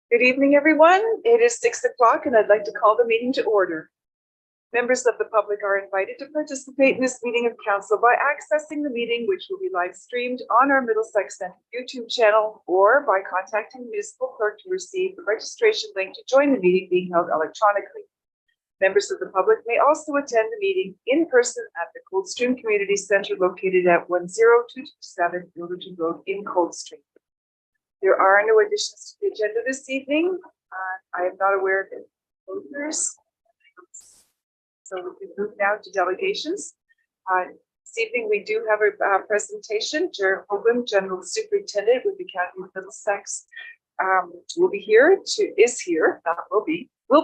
Good evening, everyone. It is 6 o'clock and I'd like to call the meeting to order. Members of the public are invited to participate in this meeting of council by accessing the meeting, which will be live streamed on our Middlesex Centre YouTube channel, or by contacting the municipal clerk to receive the registration link to join the meeting being held electronically. Members of the public may also attend the meeting in person at the Coldstream Community Centre located at 10227 Ilderton Road in Coldstream. There are no additions to the agenda this evening. I am not aware of any closures. So we can move now to delegations. This evening we do have a presentation. Jared Hogan, General Superintendent with the County of Middlesex, will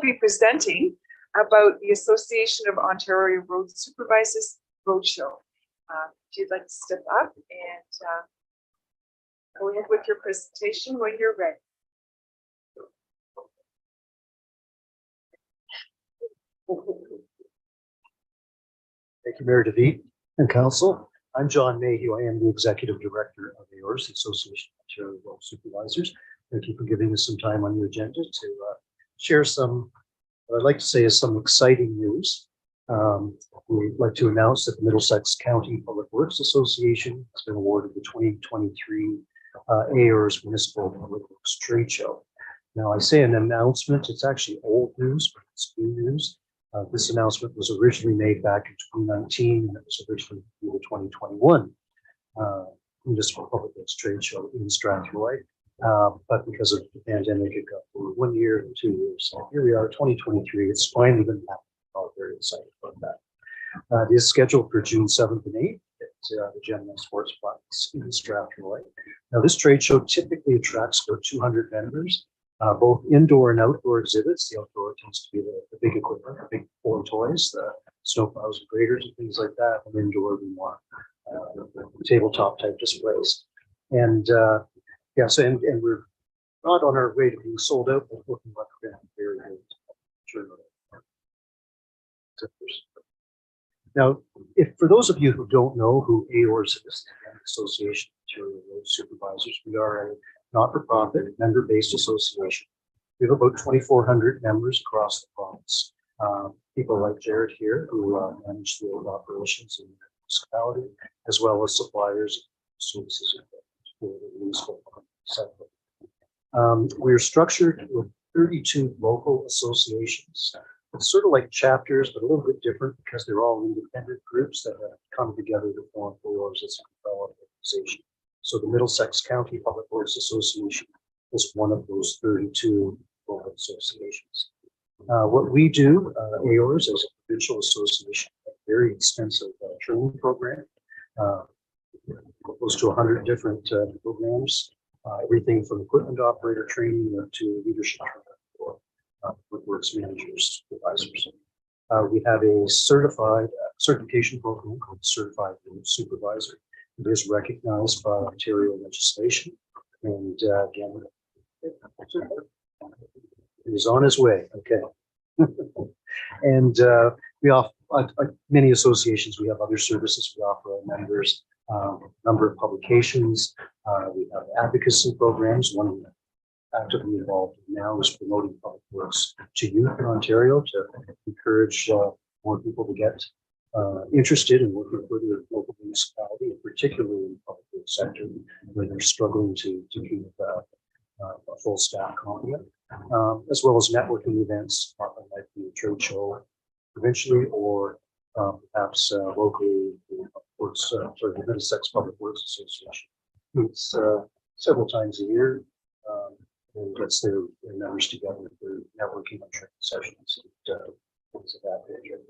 be presenting about the Association of Ontario Road Supervisors Roadshow. If you'd like to step up and go ahead with your presentation when you're ready. Thank you, Mayor DeVete and Council. I'm John Mayhew. I am the Executive Director of AORS, the Association of Ontario Road Supervisors. Thank you for giving us some time on your agenda to share some, what I'd like to say is some exciting news. We'd like to announce that the Middlesex County Public Works Association has been awarded the 2023 AORS Municipal Public Works Trade Show. Now, I say an announcement, it's actually old news, but it's new news. This announcement was originally made back in 2019, and it was originally the 2021 Municipal Public Works Trade Show in Strathroy. But because of the pandemic, it got for 1 year and 2 years. So here we are, 2023. It's finally been happening. I'm very excited about that. It is scheduled for June 7th and 8th at the Gemini Sports Complex in Strathroy. Now, this trade show typically attracts about 200 vendors. Both indoor and outdoor exhibits. The outdoor tends to be the big equipment, the big four toys, the snowplows and graders and things like that. And indoor, we want tabletop type displays. And yes, and we're not on our way to being sold out, but looking like we're going to be very good. Now, if for those of you who don't know who AORS is, the Association of Ontario Road Supervisors, we are a not-for-profit, member-based association. We have about 2,400 members across the province. People like Jared here, who manage the road operations in the municipality, as well as suppliers, services, for the municipal sector. We're structured with 32 local associations. It's sort of like chapters, but a little bit different because they're all independent groups that have come together to form AORS as an umbrella organization. So the Middlesex County Public Works Association is one of those 32 local associations. What we do, AORS, as a provincial association, a very extensive training program, close to 100 different programs, everything from equipment operator training to leadership training for public works managers, supervisors. We have a certification program called Certified Road Supervisor. It is recognized by Ontario legislation, and again, it is on its way. Okay, and we offer, like many associations, we have other services we offer our members. A number of publications. We have advocacy programs. One I'm actively involved in now is promoting public works to youth in Ontario to encourage more people to get interested in working for their local municipality, and particularly in the public works sector, where they're struggling to keep a full staff complement, as well as networking events, like the trade show provincially or perhaps locally. The Middlesex Public Works Association meets several times a year and gets their members together for networking and training sessions and things of that nature.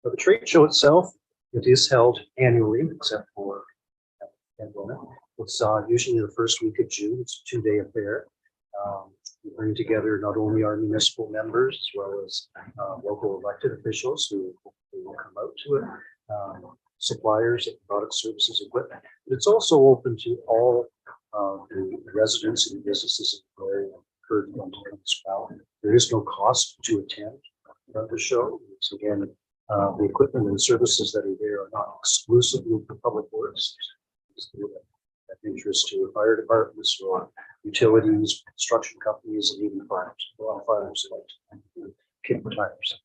But the trade show itself, it is held annually, except for pandemic. It's usually the first week of June. It's a 2-day affair. We bring together not only our municipal members as well as local elected officials who will come out to it, suppliers of product, services, equipment. But it's also open to all the residents and businesses in the area. Encourage them to come as well. There is no cost to attend the show. It's again, the equipment and services that are there are not exclusively for public works. of interest to fire departments or utilities, construction companies, and even farms. A lot of farmers like to kick the tires.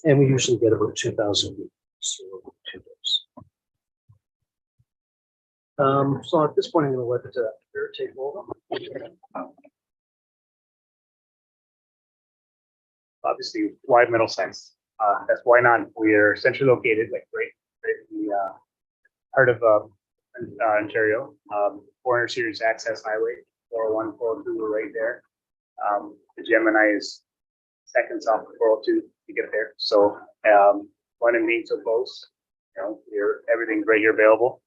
And we usually get about 2,000 vehicles, so 2 days. So at this point, I'm going to let Barrett take over. Obviously, why Middlesex? That's why not. We are centrally located, like right in the heart of Ontario. 400 series access highway, 401, 402, we're right there. The Gemini is seconds off the 402 to get there. So one and being so close, you know, everything's right here available.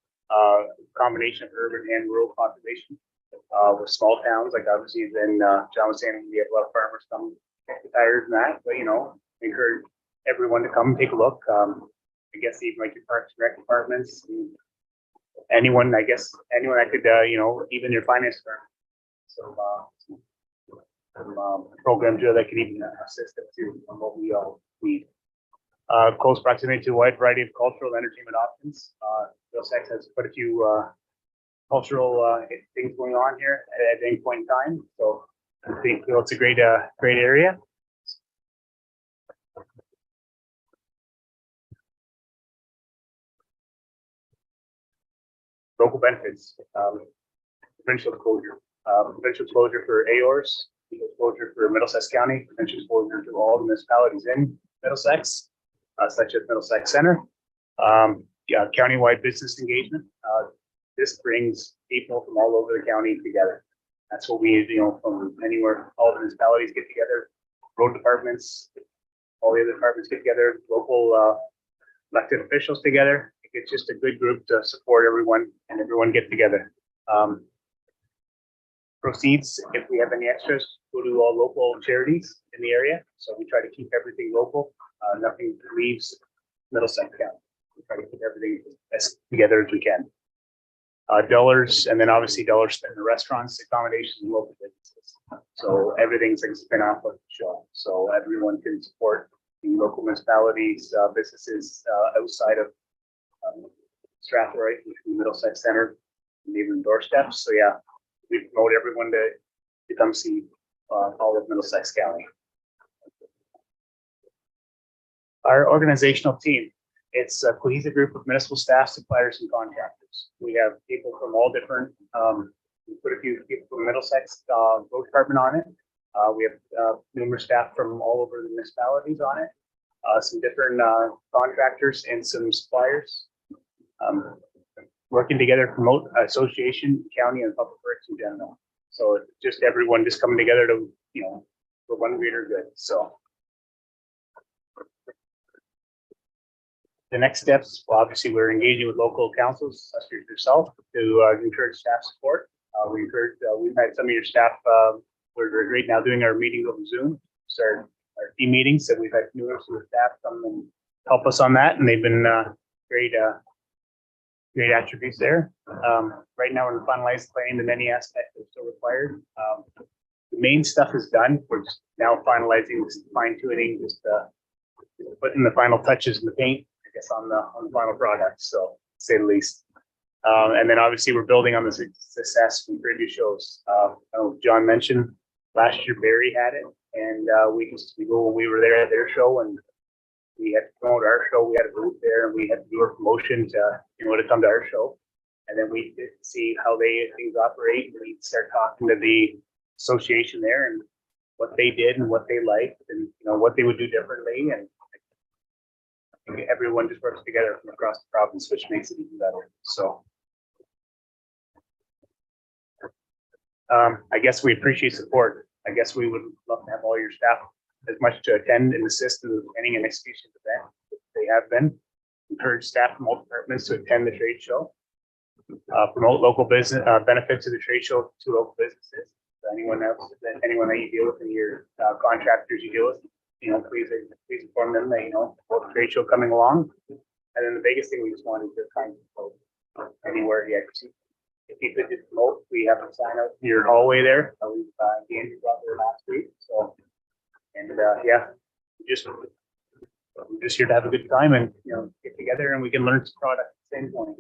Combination of urban and rural population. With small towns, like obviously then John was saying, we have a lot of farmers come check the tires and that, but you know, encourage everyone to come and take a look. I guess even like your parks and rec departments, anyone I could, you know, even your finance firm. So some programs here that could even assist us too on what we all need. Close proximity to a wide variety of cultural entertainment options. Middlesex has quite a few cultural things going on here at any point in time. So I think it's a great area. Local benefits, provincial closure for AORs, closure for Middlesex County, provincial closure to all the municipalities in Middlesex, such as Middlesex Center. Countywide business engagement. This brings people from all over the county together. That's what we, you know, from anywhere, all the municipalities get together, road departments, all the other departments get together, local elected officials together. It's just a good group to support everyone and everyone get together. Proceeds, if we have any extras, go to all local charities in the area. So we try to keep everything local. Nothing leaves Middlesex County. We try to keep everything as together as we can. Dollars, and then obviously dollars spent in the restaurants, accommodations, and local businesses. So everything's like spin off of the show. So everyone can support the local municipalities, businesses outside of Strathroy, which would be Middlesex Center, and even doorsteps. So yeah, we promote everyone to come see all of Middlesex County. Our organizational team, it's a cohesive group of municipal staff, suppliers, and contractors. We have people from all different, we put a few people from Middlesex road department on it. We have numerous staff from all over the municipalities on it. Some different contractors and some suppliers. Working together to promote association, county, and public works in general. So just everyone just coming together to, you know, for one greater good. So the next steps, well, obviously we're engaging with local councils, such as yourself, to encourage staff support. We've had some of your staff, we're right now doing our meetings over Zoom, start our team meetings, and we've had numerous of the staff come and help us on that, and they've been great attributes there. Right now we're finalizing planning, the many aspects that are still required. The main stuff is done. We're just now finalizing, fine tuning, just putting the final touches in the paint, I guess, on the final product. So, to say the least. And then obviously we're building on the success from previous shows. I know John mentioned last year Barry had it, and we were there at their show, and we had to promote our show. We had a booth there, and we had to do a promotion to come to our show. And then we did see how things operate. We start talking to the association there and what they did and what they liked, and what they would do differently. And I think everyone just works together from across the province, which makes it even better. So I guess we appreciate support. I guess we would love to have all your staff as much to attend and assist in the planning and execution of the event. They have been. Encourage staff from all departments to attend the trade show. Promote local business benefits of the trade show to local businesses. Anyone else, anyone that you deal with, and your contractors you deal with, please inform them that about the trade show coming along. And then the biggest thing we just wanted to kind of anywhere you actually, if you could just promote, we have a sign out in your hallway there. We've Andrew brought there last week. So, and yeah, we're just here to have a good time and get together, and we can learn some product at the same point.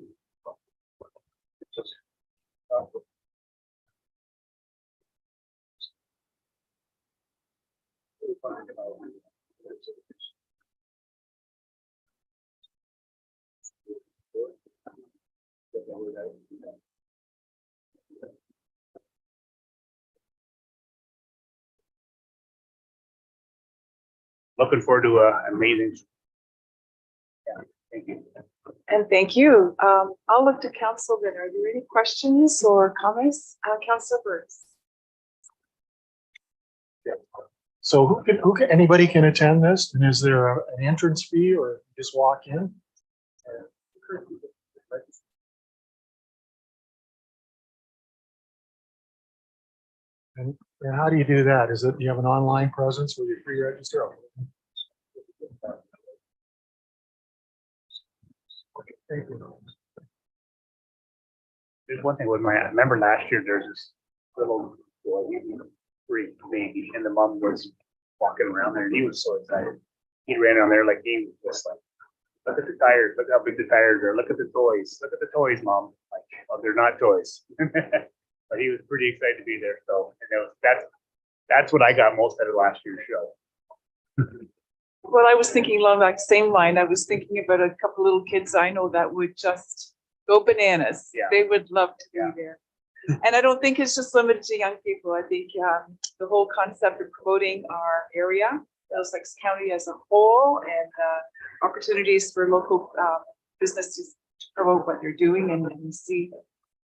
Looking forward to an amazing. Yeah, thank you. And thank you. I'll look to council then. Are there any questions or comments? Councilor Burns. So anybody can attend this? And is there an entrance fee or just walk in? And how do you do that? Is it, you have an online presence where you pre-register? Okay, thank you. There's one thing with I remember last year, there's this little boy, Greek baby, and the mom was walking around there and he was so excited. He ran on there like he was just like, look at the tires, look how big the tires are, look at the toys, mom. Like, oh, they're not toys. But he was pretty excited to be there. So, and that's what I got most out of last year's show. Well, I was thinking along that same line. I was thinking about a couple little kids I know that would just go bananas. Yeah. They would love to be there. And I don't think it's just limited to young people. I think the whole concept of promoting our area, Middlesex County as a whole, and opportunities for local businesses to promote what they're doing and see.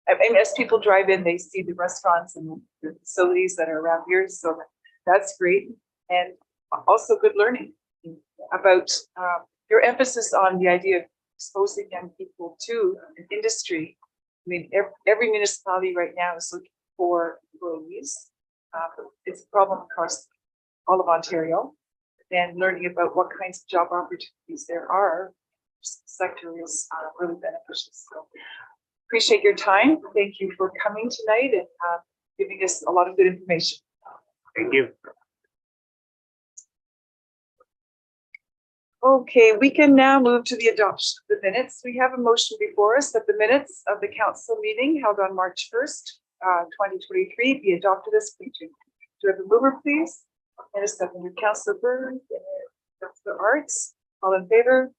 I mean, as people drive in, they see the restaurants and the facilities that are around here. So that's great. And also good learning about your emphasis on the idea of exposing young people to an industry. I mean, every municipality right now is looking for employees. It's a problem across all of Ontario, and learning about what kinds of job opportunities there are sector is really beneficial. So appreciate your time. Thank you for coming tonight and giving us a lot of good information. Thank you. Okay, we can now move to the adoption of the minutes. We have a motion before us that the minutes of the council meeting held on March 1st, 2023 be adopted as printed. Do I have a mover, please? And a seconder, Councilor Burns and Councilor Arts. All in favor?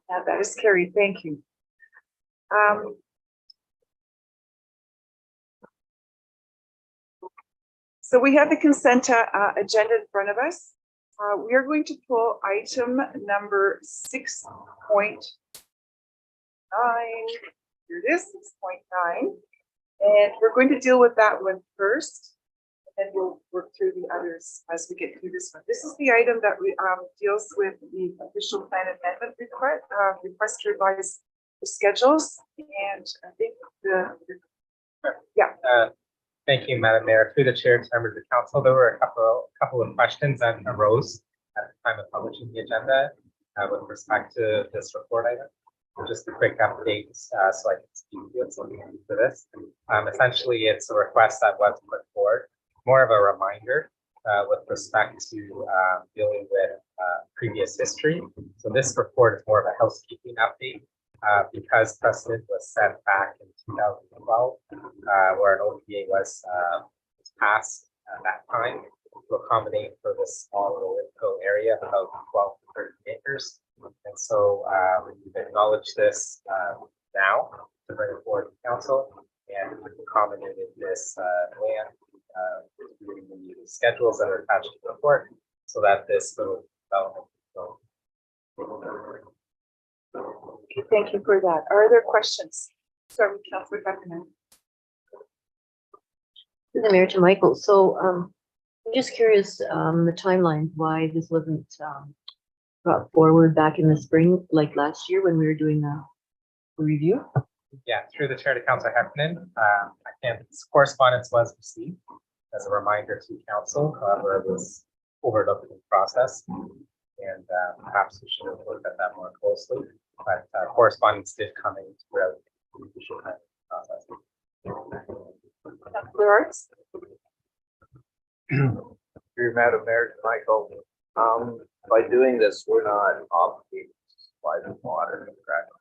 And that is carried. Thank you. So we have the consent agenda in front of us. We are going to pull item number 6.9. Here it is, 6.9. And we're going to deal with that one first. And then we'll work through the others as we get through this one. This is the item that we deals with the official plan amendment request to revise the schedules. And I think Thank you, Madam Mayor. Through the chair to members of the council, there were a couple of questions that arose at the time of publishing the agenda with respect to this report item. Just a quick update so I can speak to it. So for this, essentially, it's a request that was put forward, more of a reminder with respect to dealing with previous history. So this report is more of a housekeeping update. Because precedent was set back in 2012, where an OPA was passed at that time to accommodate for this small low-income area of about 12 to 13 acres. And so we've acknowledged this now to bring it forward to council, and we've accommodated this land using the schedules that are attached to the report so that this little development will okay, thank you for that. Are there questions? Sorry, Councilor Beckerman. To the Mayor, to Michael. So I'm just curious, the timeline, why this wasn't brought forward back in the spring, like last year when we were doing the review? Yeah, through the chair to Councilor Heffernan, this correspondence was received as a reminder to council. However, it was overlooked in the process, and perhaps we should have looked at that more closely. But correspondence did come in throughout the official process. Councilor Arts? Through Madam Mayor, Michael, by doing this, we're not obligated to supply the water, correct?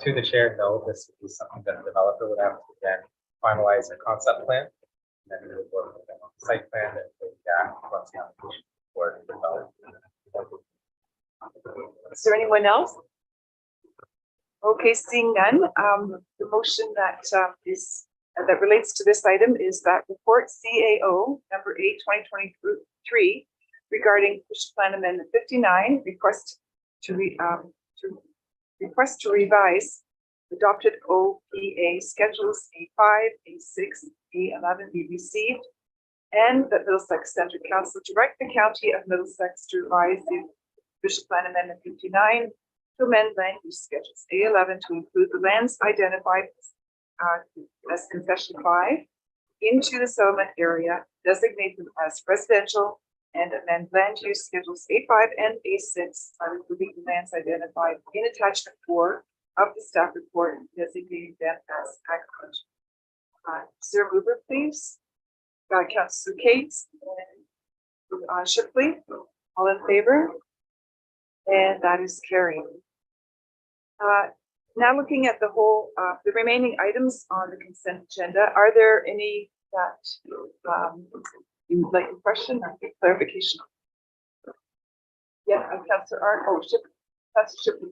Through the chair, no, this would be something that the developer would have to then finalize a concept plan, and then we would work with them on the site plan and once the application for the development. Is there anyone else? Okay, seeing none, the motion that that relates to this item is that report CAO number 8, 2023 regarding Fish Plan Amendment 59, request to revise adopted OPA schedules A5, A6, A11 be received, and that Middlesex Centre Council direct the County of Middlesex to revise the Fish Plan Amendment 59 to amend land use schedules A11 to include the lands identified as concession 5 into the settlement area, designate them as residential, and amend land use schedules A5 and A6 by including the lands identified in attachment 4 of the staff report, designating them as agriculture. Is there a mover, please? Councillor Cates and Shipley, all in favor? And that is carried. Now looking at the whole, the remaining items on the consent agenda, are there any that you would like a question or clarification? Yeah, Councillor Art, Shipley, Councillor Shipley.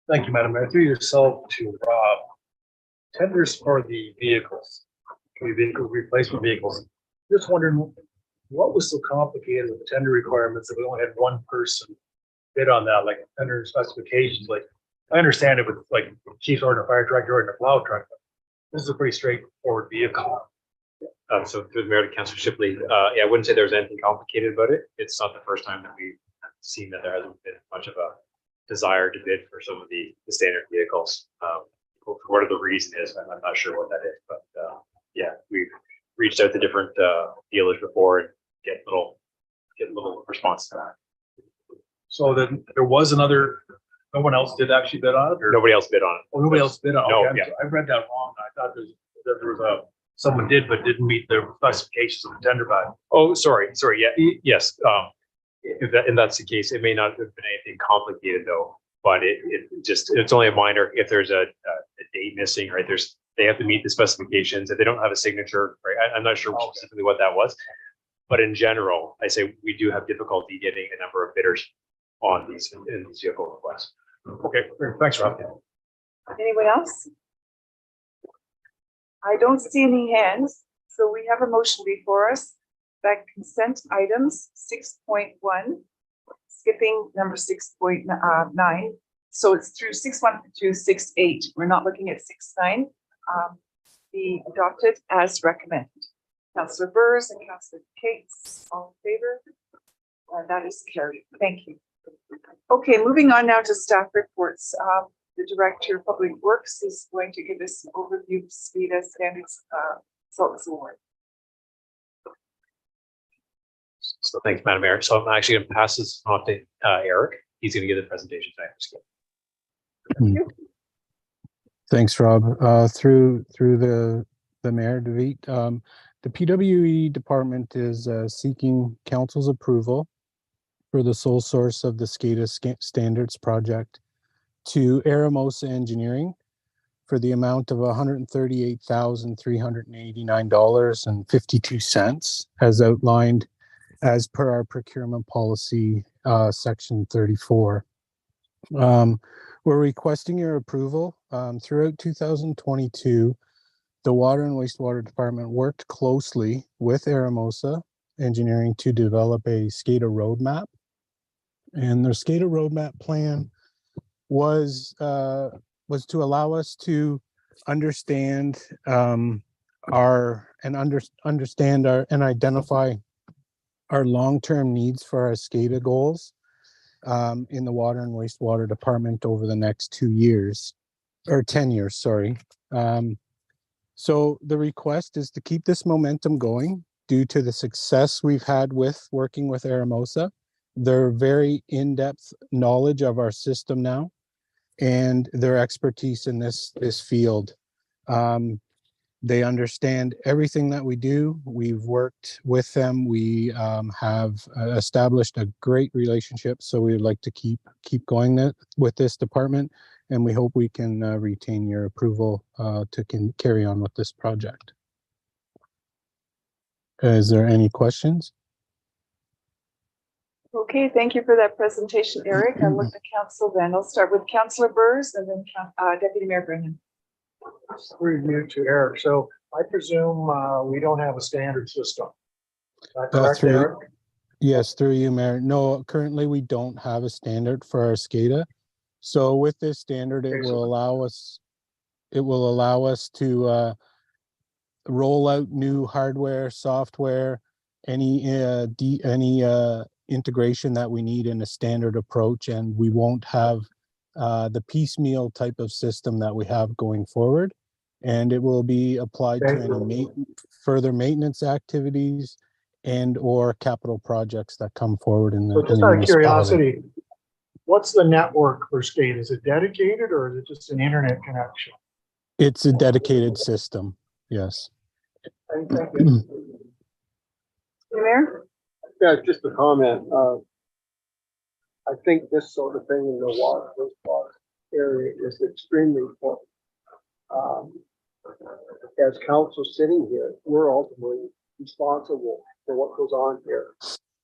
Thank you, Madam Mayor. Through yourself to Rob. Tenders for the vehicles, replacement vehicles. Just wondering what was so complicated with the tender requirements that we only had one person bid on that, like tender specifications. Like I understand it with like chief's order, fire truck, order, plow truck. But this is a pretty straightforward vehicle. So through the mayor to Councillor Shipley, yeah, I wouldn't say there's anything complicated about it. It's not the first time that we've seen that there hasn't been much of a desire to bid for some of the standard vehicles. For whatever the reason is, I'm not sure what that is, but yeah, we've reached out to different dealers before and get little response to that. So then there was another, no one else did actually bid on it? Or Nobody else bid on it. oh, nobody else bid on it? No, Okay, yeah. I read that wrong. I thought there was someone did, but didn't meet the specifications of the tender value. Oh, sorry, yeah, yes. If that's the case, it may not have been anything complicated though, but it's only a minor if there's a date missing, right? They have to meet the specifications. If they don't have a signature, right? I'm not sure specifically what that was, but in general, I say we do have difficulty getting a number of bidders on these vehicle requests. Okay, thanks, Rob. Anyone else? I don't see any hands, so we have a motion before us that consent items 6.1, skipping number 6.9. So it's through 6.1 through 6.8. We're not looking at 6.9. Be adopted as recommended. Councillor Burrs and Councillor Cates, all in favor? That is carried. Thank you. Okay, moving on now to staff reports. The Director of Public Works is going to give us an overview of SPEDA Standards Results Award. So thanks, Madam Mayor. So I'm actually going to pass this on to Eric. He's going to give the presentation tonight. Thanks, Rob. Through the Mayor, David, the PWE department is seeking council's approval for the sole source of the SCADA standards project to Aramosa Engineering for the amount of $138,389.52 as outlined as per our procurement policy, section 34. We're requesting your approval. Throughout 2022, the Water and Wastewater Department worked closely with Aramosa Engineering to develop a SCADA roadmap. And their SCADA roadmap plan was to allow us to understand and identify our long-term needs for our SCADA goals in the Water and Wastewater Department over the next 2 years, or 10 years, sorry. So the request is to keep this momentum going due to the success we've had with working with Aramosa. Their very in-depth knowledge of our system now and their expertise in this field. They understand everything that we do. We've worked with them. We have established a great relationship. So we would like to keep going with this department, and we hope we can retain your approval to carry on with this project. Is there any questions? Okay, thank you for that presentation, Eric. I'll look to council then. I'll start with Councillor Burrs and then Deputy Mayor Brennan. Review to Eric. So I presume we don't have a standard system. Is that correct, through- Eric? Yes, through you, Mayor. No, currently we don't have a standard for our SCADA. So with this standard, it Okay, so- will allow us to roll out new hardware, software, any integration that we need in a standard approach, and we won't have the piecemeal type of system that we have going forward. And it will be applied to any further maintenance activities and or capital projects that come forward in the So just in the out of municipality. curiosity, what's the network for SCADA? Is it dedicated or is it just an internet connection? It's a dedicated system. Yes. Thank you. Mayor? Yeah, just a comment. I think this sort of thing in the wastewater area is extremely important. As council sitting here, we're ultimately responsible for what goes on here.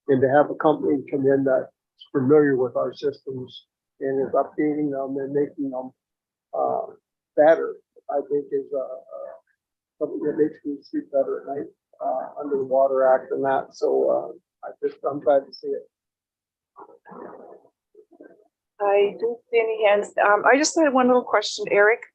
And to have a company come in that's familiar with our systems and is updating them and making them better, I think is something that makes me sleep better at night under the Water Act and that. So I'm glad to see it. I don't see any hands. I just had one little question, Eric.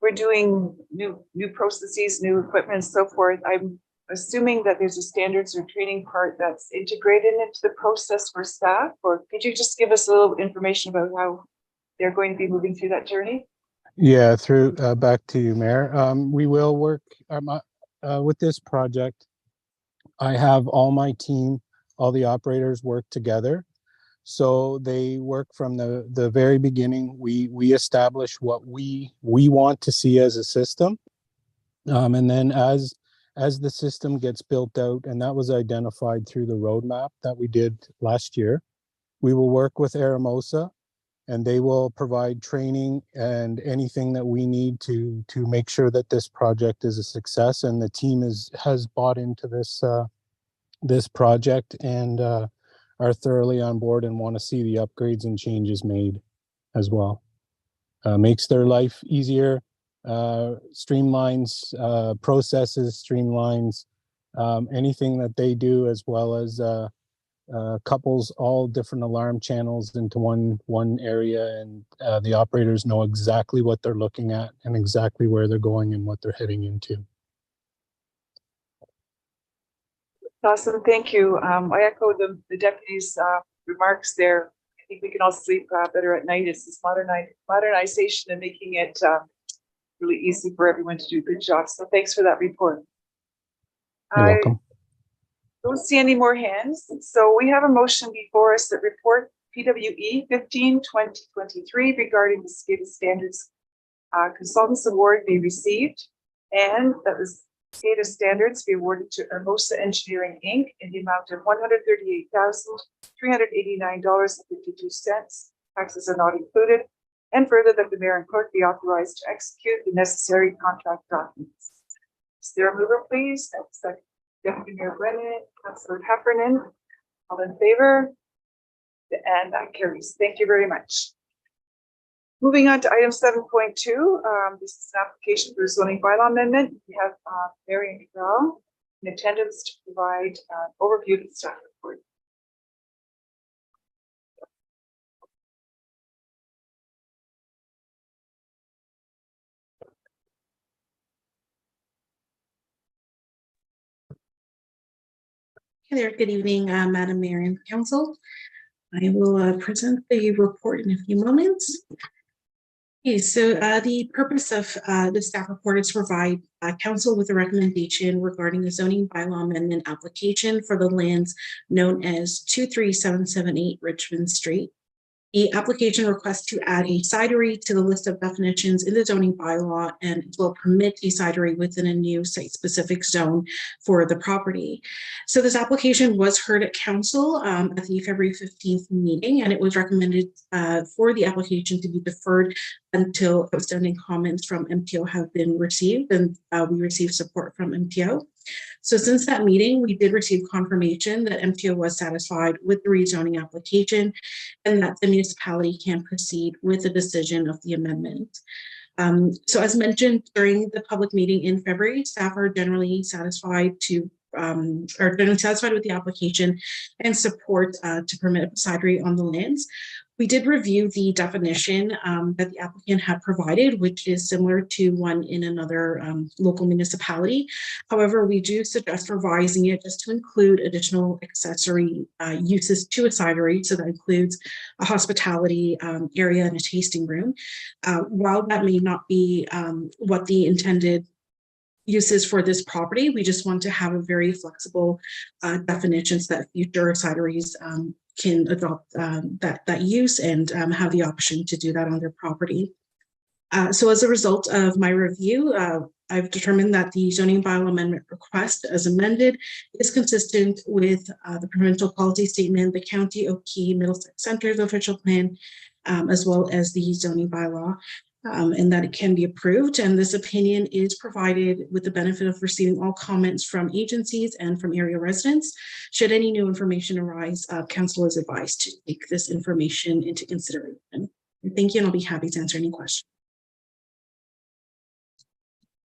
We're doing new processes, new equipment and so forth. I'm assuming that there's a standards or training part that's integrated into the process for staff, or could you just give us a little information about how they're going to be moving through that journey? Yeah, through back to you, Mayor. We will work with this project. I have all my team, all the operators work together. So they work from the very beginning. We establish what we want to see as a system. And then as the system gets built out, and that was identified through the roadmap that we did last year, we will work with Aramosa, and they will provide training and anything that we need to make sure that this project is a success. And the team has bought into this project and are thoroughly on board and want to see the upgrades and changes made as well. Makes their life easier, streamlines processes, streamlines anything that they do, as well as couples all different alarm channels into one area, and the operators know exactly what they're looking at and exactly where they're going and what they're heading into. Awesome, thank you. I echo the deputy's remarks there. I think we can all sleep better at night. It's this modernization and making it really easy for everyone to do a good job. So thanks for that report. You're welcome. Don't see any more hands. So we have a motion before us that report PWE 15/2023 regarding the SCADA standards consultants award be received, and that the SCADA standards be awarded to Hermosa Engineering Inc. in the amount of $138,389.52. Taxes are not included. And further, that the mayor and clerk be authorized to execute the necessary contract documents. Is there a mover, please? That's Deputy Mayor Brennan, Councillor Heffernan. All in favor? And that carries. Thank you very much. Moving on to item 7.2, this is an application for a zoning bylaw amendment. We have Marion Carroll in attendance to provide an overview of the staff report. Hey there, good evening, Madam Mayor and Council. I will present the report in a few moments. Okay, so the purpose of the staff report is to provide Council with a recommendation regarding the zoning bylaw amendment application for the lands known as 23778 Richmond Street. The application requests to add a cidery to the list of definitions in the zoning bylaw, and it will permit a cidery within a new site-specific zone for the property. So this application was heard at council at the February 15th meeting, and it was recommended for the application to be deferred until outstanding comments from MTO have been received, and we received support from MTO. So since that meeting, we did receive confirmation that MTO was satisfied with the rezoning application and that the municipality can proceed with the decision of the amendment. So as mentioned during the public meeting in February, staff are generally satisfied with the application and support to permit a cidery on the lands. We did review the definition that the applicant had provided, which is similar to one in another local municipality. However, we do suggest revising it just to include additional accessory uses to a cidery. So that includes a hospitality area and a tasting room. While that may not be what the intended uses for this property, we just want to have a very flexible definition so that future cideries can adopt that use and have the option to do that on their property. So as a result of my review, I've determined that the zoning bylaw amendment request as amended is consistent with the provincial policy statement, the County of Key Middlesex Center's official plan, as well as the zoning bylaw. And that it can be approved. And this opinion is provided with the benefit of receiving all comments from agencies and from area residents. Should any new information arise, council is advised to take this information into consideration. Thank you, and I'll be happy to answer any questions.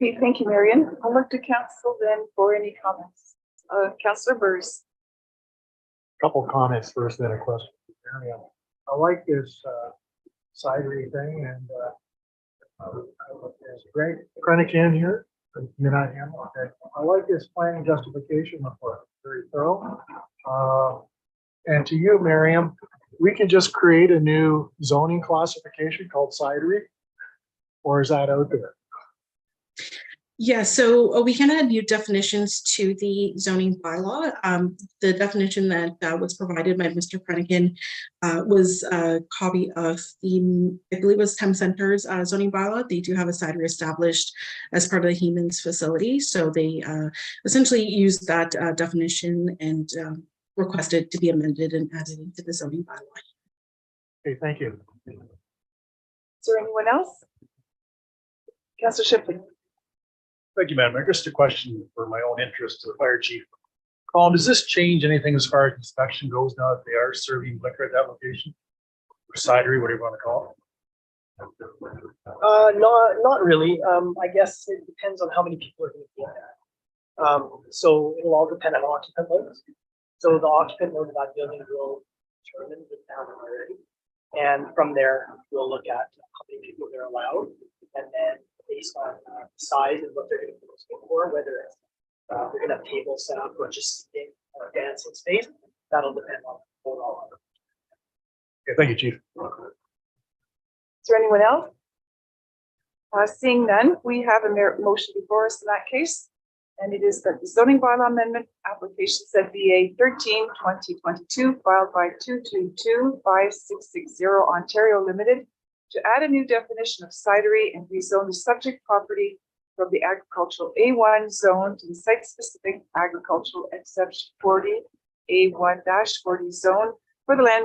Okay, thank you, Marion. I'll look to council then for any comments. Councillor Burrs. Couple comments first, then a question. I like this cidery thing, and there's Greg Krenick here. You're not him. Okay. I like this planning justification report. Very thorough. And to you, Miriam, we can just create a new zoning classification called cidery, or is that out there? Yeah, so we can add new definitions to the zoning bylaw. The definition that was provided by Mr. Prenigan was a copy of the, I believe it was Thames Center's zoning bylaw. They do have a cidery established as part of the Heman's facility. So they essentially used that definition and requested to be amended and added into the zoning bylaw. Okay, thank you. Is there anyone else? Councillor Shipley. Thank you, Madam. Just a question for my own interest to the fire chief. Colin, does this change anything as far as inspection goes now that they are serving liquor at that location? Or cidery, whatever you want to call it? Not really. I guess it depends on how many people are going to be there. So it'll all depend on occupant loads. So the occupant load of that building will determine the town already. And from there, we'll look at how many people they're allowed. And then based on size and what they're going to be looking for, whether it's they're going to have tables set up or just sitting or dancing space, that'll depend on the overall. Okay, thank you, Chief. Is there anyone else? Seeing none, we have a motion before us in that case, and it is that the zoning bylaw amendment application ZBA 13/2022 filed by 2225660 Ontario Limited to add a new definition of cidery and rezone the subject property from the agricultural A1 zone to the site-specific agricultural exception 40 A1-40 zone for the land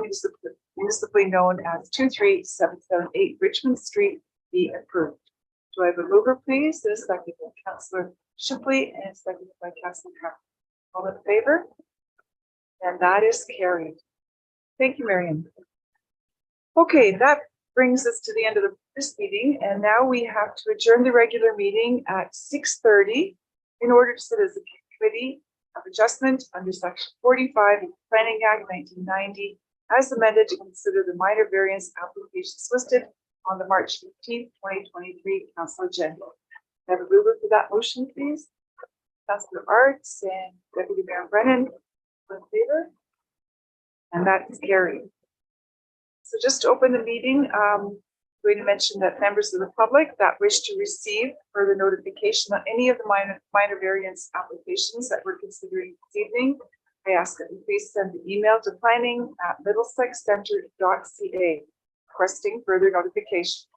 municipally known as 23778 Richmond Street be approved. Do I have a mover, please? And a second by Councillor Shipley and a second by Councillor Carr. All in favor? And that is carried. Thank you, Marion. Okay, that brings us to the end of this meeting, and now we have to adjourn the regular meeting at 6:30 in order to sit as a committee of adjustment under Section 45 of the Planning Act 1990 as amended to consider the minor variance applications listed on the March 15th, 2023 Council agenda. Have a mover for that motion, please. Councillor Arts and Deputy Mayor Brennan in favor, and that is carried. So just to open the meeting, I'm going to mention that members of the public that wish to receive further notification on any of the minor variance applications that we're considering this evening, I ask that you please send an email to planning@middlesexcenter.ca requesting further notification.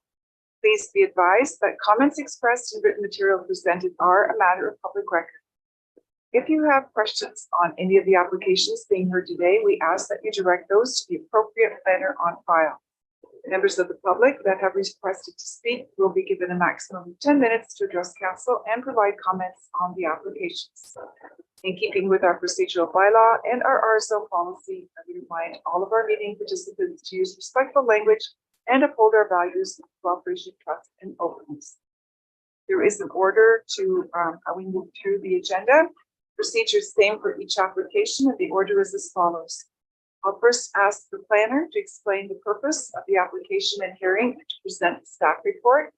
Please be advised that comments expressed in written material presented are a matter of public record. If you have questions on any of the applications being heard today, we ask that you direct those to the appropriate planner on file. Members of the public that have requested to speak will be given a maximum of 10 minutes to address council and provide comments on the applications. In keeping with our procedural bylaw and our RSO policy, I would remind all of our meeting participants to use respectful language and uphold our values of cooperation, trust, and openness. There is an order to how we move through the agenda. Procedure is same for each application, and the order is as follows. I'll first ask the planner to explain the purpose of the application and hearing and to present the staff report.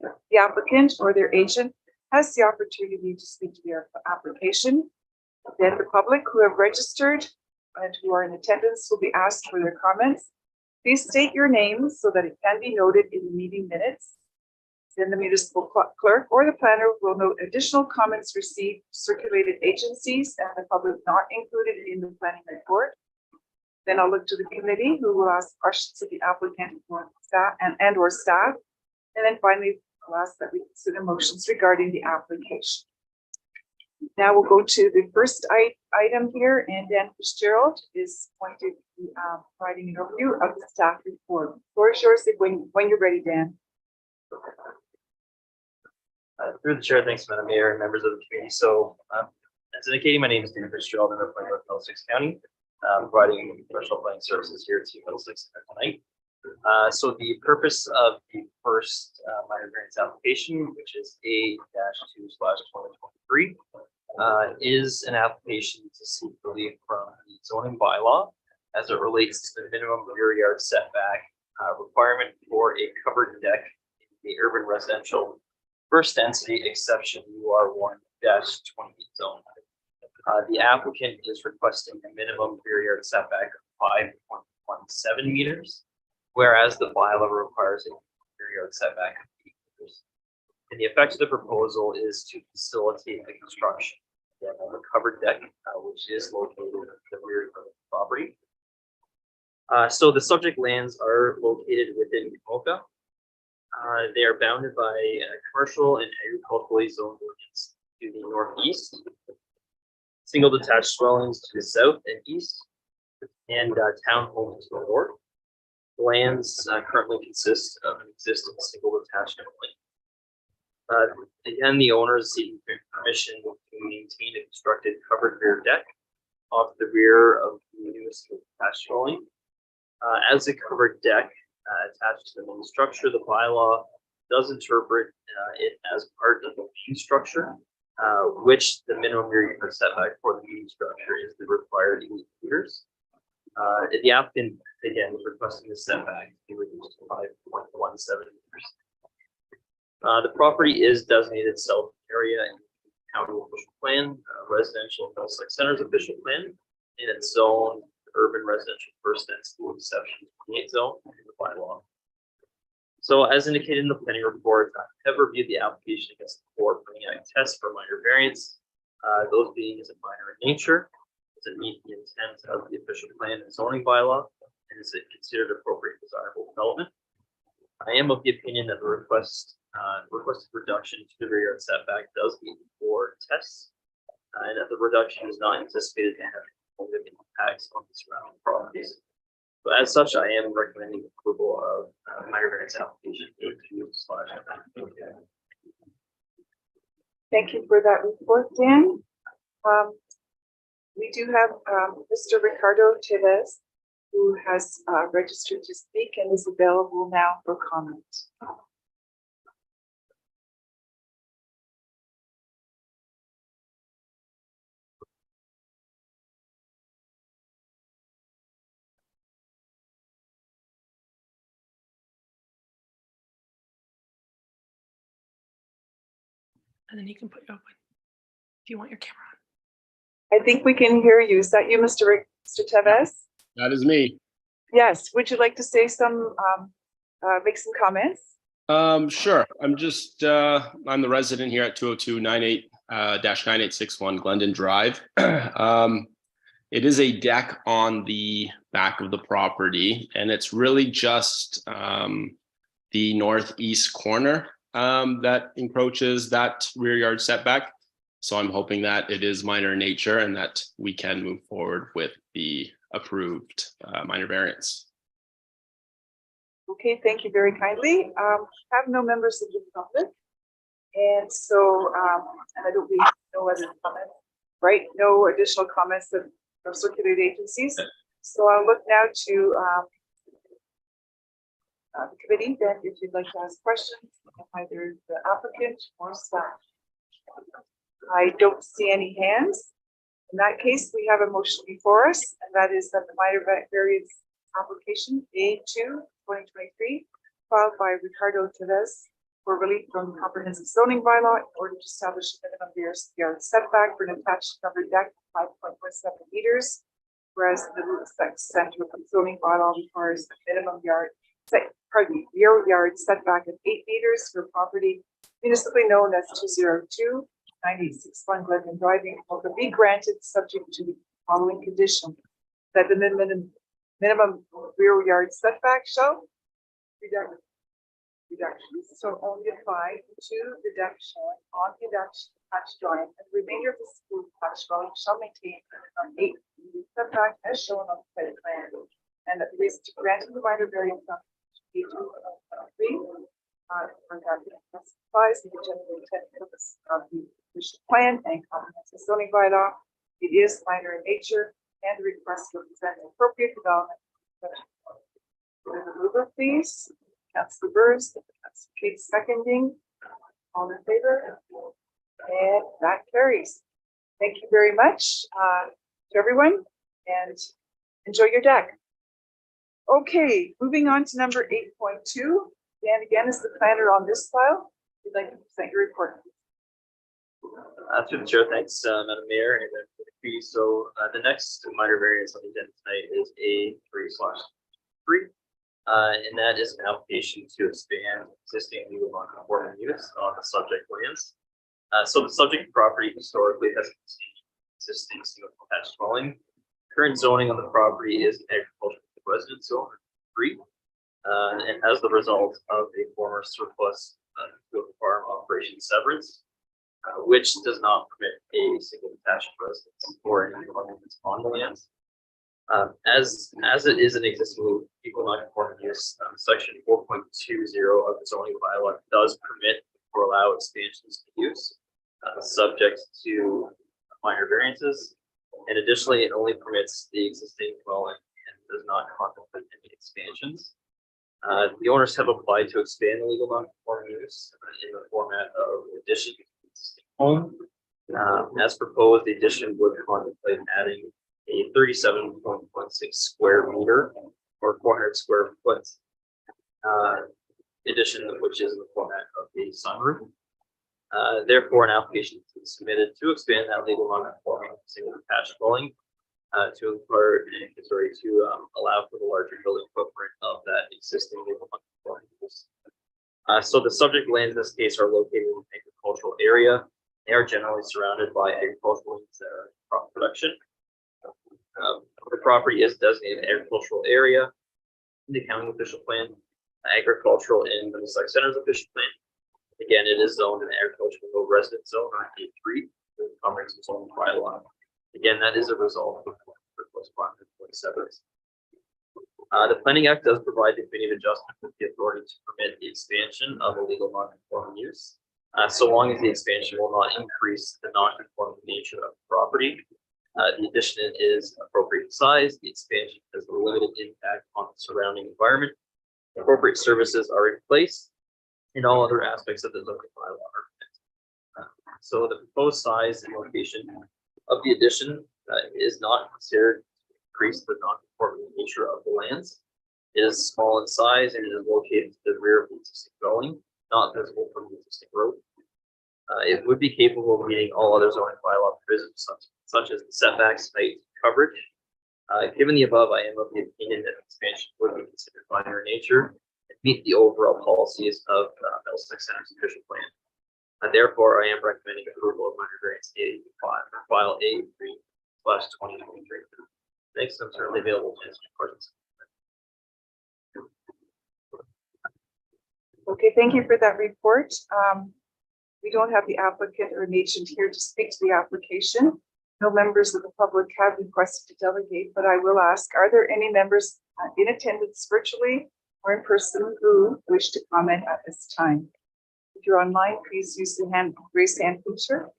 The applicant or their agent has the opportunity to speak to their application. Then the public who have registered and who are in attendance will be asked for their comments. Please state your name so that it can be noted in the meeting minutes. Then the municipal clerk or the planner will note additional comments received, circulated agencies, and the public not included in the planning report. Then I'll look to the committee who will ask questions of the applicant or staff and or staff. And then finally, I'll ask that we consider motions regarding the application. Now we'll go to the first item here, and Dan Fitzgerald is going to be providing an overview of the staff report. The floor is yours when you're ready, Dan. Through the chair, thanks, Madam Mayor and members of the committee. So, as indicated, my name is Dan Fitzgerald. I'm representing Middlesex County, providing professional planning services here to Middlesex tonight. So the purpose of the first minor variance application, which is A-2/2023, is an application to seek relief from the zoning bylaw as it relates to the minimum rear yard setback requirement for a covered deck in the urban residential first density exception UR1-28 zone. The applicant is requesting a minimum rear yard setback of 5.17 meters, whereas the bylaw requires a rear yard setback of 8 meters. And the effect of the proposal is to facilitate the construction of a covered deck, which is located at the rear of the property. So the subject lands are located within Kamoka. They are bounded by commercial and agriculturally zoned lands to the northeast, single detached dwellings to the south and east, and townhomes to the north. The lands currently consist of an existing single detached dwelling. Again, the owner is seeking permission to maintain a constructed covered rear deck off the rear of the newest detached dwelling. As a covered deck attached to the main structure, the bylaw does interpret it as part of the main structure, which the minimum rear yard setback for the main structure is the required 8 meters. The applicant again is requesting the setback to be reduced to 5.17 meters. The property is designated south area in county official plan, residential Middlesex Center's official plan, and it's zoned urban residential first density exception 28 zone in the bylaw. So as indicated in the planning report, I have reviewed the application against the board for a test for minor variance. Those being is a minor in nature. Does it meet the intent of the official plan and zoning bylaw? And is it considered appropriate desirable development? I am of the opinion that the requested reduction to the rear yard setback does meet the board tests, and that the reduction is not anticipated to have negative impacts on the surrounding properties. So as such, I am recommending approval of minor variance application A2/. Thank you for that report, Dan. We do have Mr. Ricardo Tevez, who has registered to speak and is available now for comment. And then you can put it open if you want your camera I think we can hear you. Is that you, Mr. Tevez? That is me. Yes. Would you like to say some, make some comments? Sure. I'm just, I'm the resident here at 202-98-9861 Glendon Drive. It is a deck on the back of the property, and it's really just the northeast corner that encroaches that rear yard setback. So I'm hoping that it is minor in nature and that we can move forward with the approved minor variance. Okay, thank you very kindly. Have no members of the public. And so, and I don't need no other comments, right? No additional comments of circulated agencies. So I'll look now to the committee, then if you'd like to ask questions, either the applicant or staff. I don't see any hands. In that case, we have a motion before us, and that is that the minor variance application A2 2023 filed by Ricardo Tevez for relief from the comprehensive zoning bylaw in order to establish a minimum yard setback for an attached covered deck of 5.17 meters, whereas the Middlesex Center zoning bylaw requires a minimum rear yard setback of 8 meters for property municipally known as 202 986 Glenton Driving will be granted subject to the following condition: that the minimum rear yard setback shall reductions so only apply to the deck showing on the attached drawing, and the remainder of the school attached drawing shall maintain an 8 meter setback as shown on the site plan, and that the reason to grant the minor variance on A2 specifies the general intent purpose of the official plan and comprehensive zoning bylaw. It is minor in nature, and the request to present appropriate development. The mover, please. Councilor Burrs, Councilor Kate seconding. All in favor? And that carries. Thank you very much to everyone, and enjoy your deck. Okay, moving on to number 8.2. Dan again is the planner on this file. You'd like to present your report. Through the chair, thanks, Madam Mayor, and then for the fee. So the next minor variance on the agenda tonight is A3/3, and that is an application to expand existing legal non-conforming use on the subject lands. So the subject property historically has existing single attached dwelling. Current zoning on the property is agricultural residence zone 3, and as the result of a former surplus farm operation severance, which does not permit a single detached residence or any developments on the lands. As it is an existing equal non-conforming use, section 4.20 of the zoning bylaw does permit or allow expansions to use, subject to minor variances. And additionally, it only permits the existing dwelling and does not contemplate any expansions. The owners have applied to expand the legal non-conforming use in the format of addition to the existing home. As proposed, the addition would contemplate adding a 37.16 square meter or 400 square foot addition, which is in the format of a sunroof. Therefore, an application is submitted to expand that legal non-conforming single detached dwelling to allow for the larger building footprint of that existing legal non-conforming use. So the subject lands in this case are located in an agricultural area. They are generally surrounded by agricultural lands that are in crop production. The property is designated agricultural area in the county official plan, agricultural in the Middlesex Center's official plan. Again, it is zoned in the agricultural residence zone or A3, the comprehensive zoning bylaw. Again, that is a result of the Planning Act does provide the committee of adjustment with the authority to permit the expansion of a legal non-conforming use, so long as the expansion will not increase the non-conforming nature of the property. The addition is appropriate size. The expansion has a limited impact on the surrounding environment. Appropriate services are in place, and all other aspects of the zoning bylaw are met. So the proposed size and location of the addition is not considered to increase the non-conforming nature of the lands. It is small in size and it is located to the rear of the existing dwelling, not visible from the existing road. It would be capable of meeting all other zoning bylaw provisions such as the setbacks, height, coverage. Given the above, I am of the opinion that expansion would be considered minor in nature and meet the overall policies of Middlesex Center's official plan. Therefore, I am recommending approval of minor variance A5 for file A3/2023. Thanks. I'm certainly available to answer questions. Okay, thank you for that report. We don't have the applicant or an agent here to speak to the application. No members of the public have requested to delegate, but I will ask, are there any members in attendance virtually or in person who wish to comment at this time. If you're online, please use the raise hand feature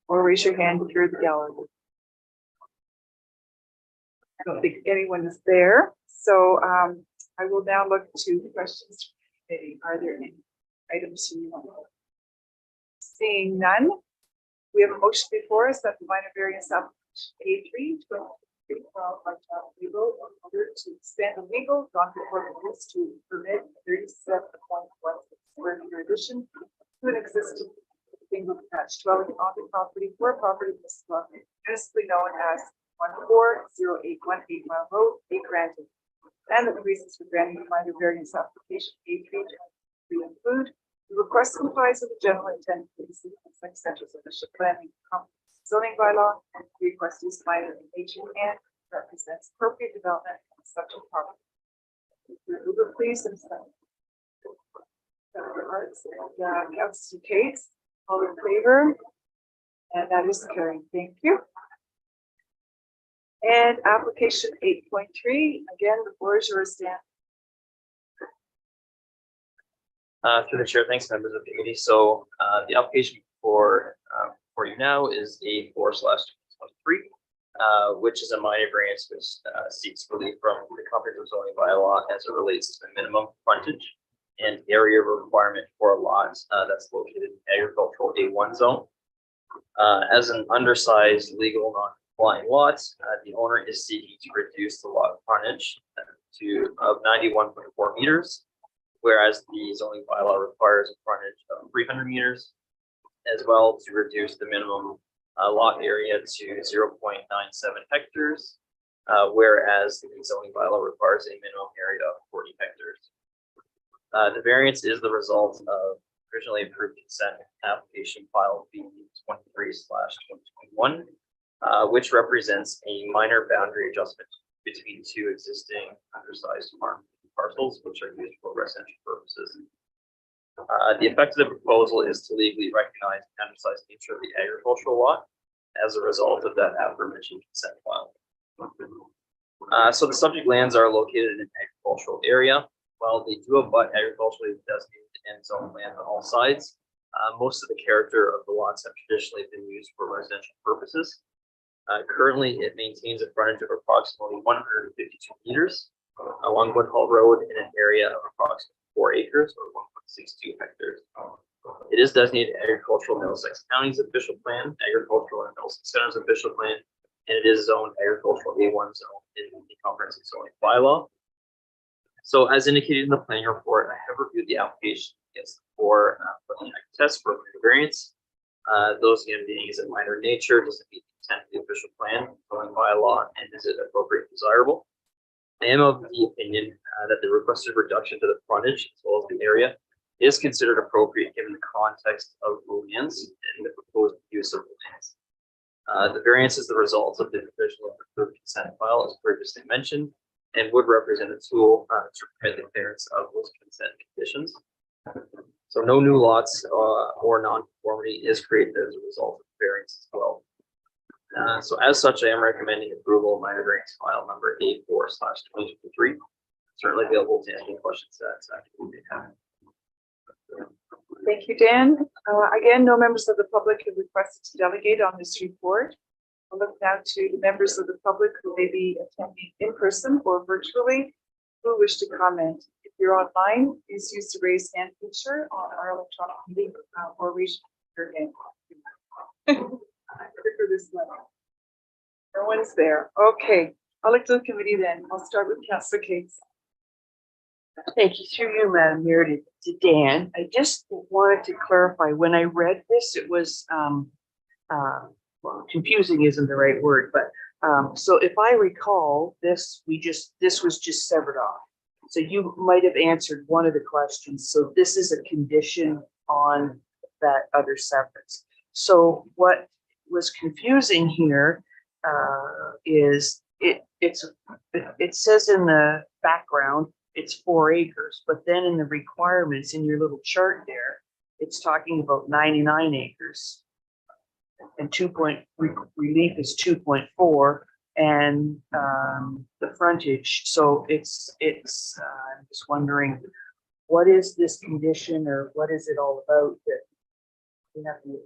or raise your hand if you're in the gallery. I don't think anyone is there, so I will now look to questions. Are there any items you want? Seeing none, we have a motion before us that the minor variance application A3 legal in order to expand the legal non-conforming to permit 37.1 square meter addition to an existing single detached dwelling on the property for property municipally known as 14081 Mile Road, be granted. And that the reasons for granting the minor variance application A3 to include the request complies with the general intent of the city of Middlesex Center's official planning zoning bylaw. The request is minor in nature and represents appropriate development on subject property. Uber, please, and Councilor Cates, all in favor? And that is carried. Thank you. And application 8.3, again, the floor is yours, Dan. Through the chair, thanks, members of the committee. So the application for you now is A4/2023, which is a minor variance which seeks relief from the comprehensive zoning bylaw as it relates to the minimum frontage and area requirement for a lot that's located in agricultural A1 zone. As an undersized legal non-compliant lot, the owner is seeking to reduce the lot frontage of 91.4 meters. Whereas the zoning bylaw requires a frontage of 300 meters, as well to reduce the minimum lot area to 0.97 hectares, whereas the zoning bylaw requires a minimum area of 40 hectares. The variance is the result of originally approved consent application file B23/2021, which represents a minor boundary adjustment between two existing undersized farm parcels, which are used for residential purposes. The effect of the proposal is to legally recognize the undersized nature of the agricultural lot as a result of that aforementioned consent file. So the subject lands are located in an agricultural area. While they do abut agriculturally designated and zoned land on all sides, most of the character of the lots have traditionally been used for residential purposes. Currently, it maintains a frontage of approximately 152 meters along Woodhull Road in an area of approximately 4 acres or 1.62 hectares. It is designated agricultural Middlesex County's official plan, agricultural and Middlesex Center's official plan, and it is zoned agricultural A1 zone in the comprehensive zoning bylaw. So as indicated in the planning report, I have reviewed the application against the four tests for variance. Those again being, is it minor in nature, does it meet the intent of the official plan, zoning bylaw, and is it appropriate and desirable? I am of the opinion that the requested reduction to the frontage as well as the area is considered appropriate given the context of the lands and the proposed use of the lands. The variance is the result of the provisional approved consent file as previously mentioned and would represent a tool to permit the clearance of those consent conditions. So no new lots or non-conformity is created as a result of the variance as well. So as such, I am recommending approval of minor variance file number A4/2023. Certainly available to answer any questions that you may have. Thank you, Dan. Again, no members of the public have requested to delegate on this report. I'll look now to the members of the public who may be attending in person or virtually who wish to comment. If you're online, please use the raise hand feature on our electronic meeting or raise your hand. For this one. No one's there. Okay, I'll look to the committee then. I'll start with Councilor Cates. Thank you. Through you, Madam Mayor, to Dan. I just wanted to clarify, when I read this, it was, well, confusing isn't the right word, but so if I recall, this was just severed off. So you might have answered one of the questions. So this is a condition on that other severance. So what was confusing here is it says in the background it's 4 acres, but then in the requirements in your little chart there, it's talking about 99 acres and relief is 2.4, and the frontage. So I'm just wondering, what is this condition, or what is it all about that we have to,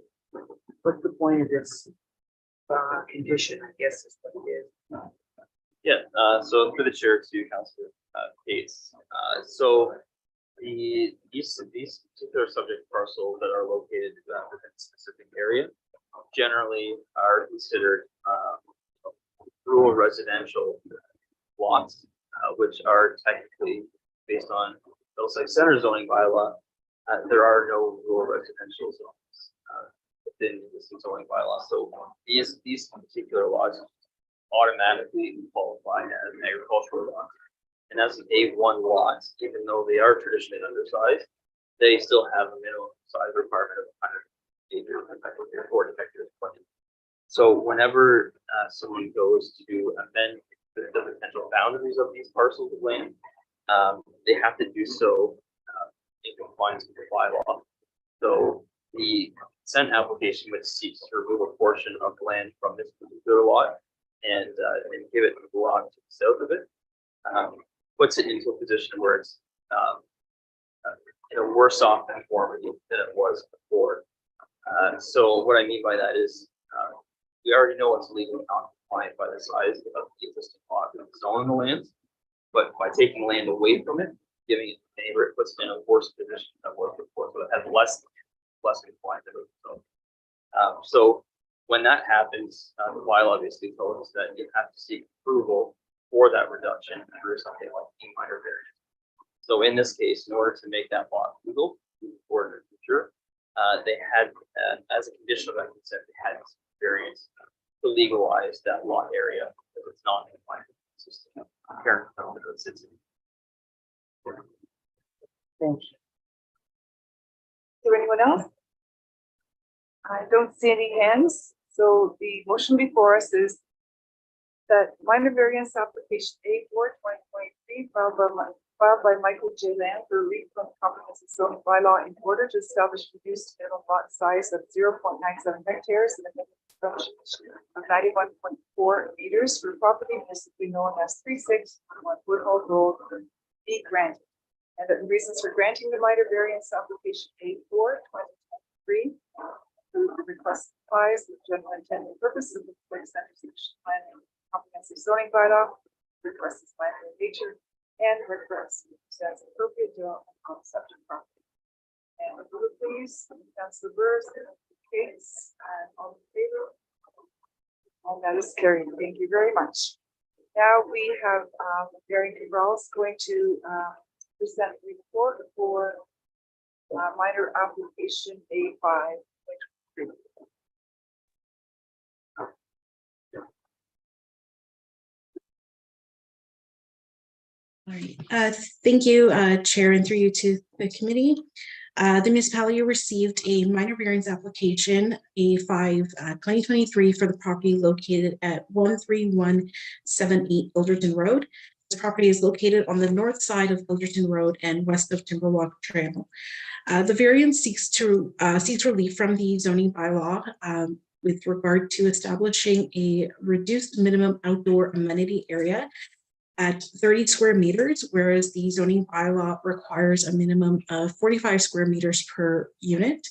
what's the point of this condition, I guess is what it is. Yeah, so through the chair to Councilor Gates. So these particular subject parcels that are located within a specific area generally are considered rural residential lots, which are technically based on Middlesex Center zoning bylaw. There are no rural residential zones within the zoning bylaw. So these particular lots automatically qualify as an agricultural lot. And as an A1 lot, even though they are traditionally undersized, they still have a minimum size requirement of 100 acres or hectares. So whenever someone goes to amend the potential boundaries of these parcels of land, they have to do so in compliance with the bylaw. So the consent application, which seeks to remove a portion of land from this particular lot and give it a lot to the south of it, puts it into a position where it's in a worse off conformity than it was before. So what I mean by that is we already know it's legally non-compliant by the size of the existing lot and zoning the lands, but by taking land away from it, giving it to the neighbor, it puts it in a worse position than it was before, so it has less compliant. So when that happens, the bylaw obviously tells us that you have to seek approval for that reduction through something like a minor variance. So in this case, in order to make that lot legal for the future, they had, as a condition of that consent, they had variance to legalize that lot area because it's not compliant with the system. Thank you. Is there anyone else? I don't see any hands. So the motion before us is that minor variance application A4 2023 filed by Michael J. Lamb for relief from comprehensive zoning bylaw in order to establish reduced minimum lot size of 0.97 hectares and a minimum frontage of 91.4 meters for property municipally known as 3611 Woodhull Road be granted. And that the reasons for granting the minor variance application A4 2023 the request applies the general intent and purpose of the place center section plan and comprehensive zoning bylaw. Request is minor in nature and request presents appropriate development on the subject property. And approve please, Councilor Burrs, Gates, and all in favor. And that is carried. Thank you very much. Now we have Gary Cabral is going to present the report for minor application A5. All right. Thank you, Chair, and through you to the committee. The municipality received a minor variance application, A5 2023, for the property located at 13178 Ilderton Road. This property is located on the north side of Ilderton Road and west of Timberwalk Trail. The variance seeks relief from the zoning bylaw with regard to establishing a reduced minimum outdoor amenity area at 30 square meters, whereas the zoning bylaw requires a minimum of 45 square meters per unit,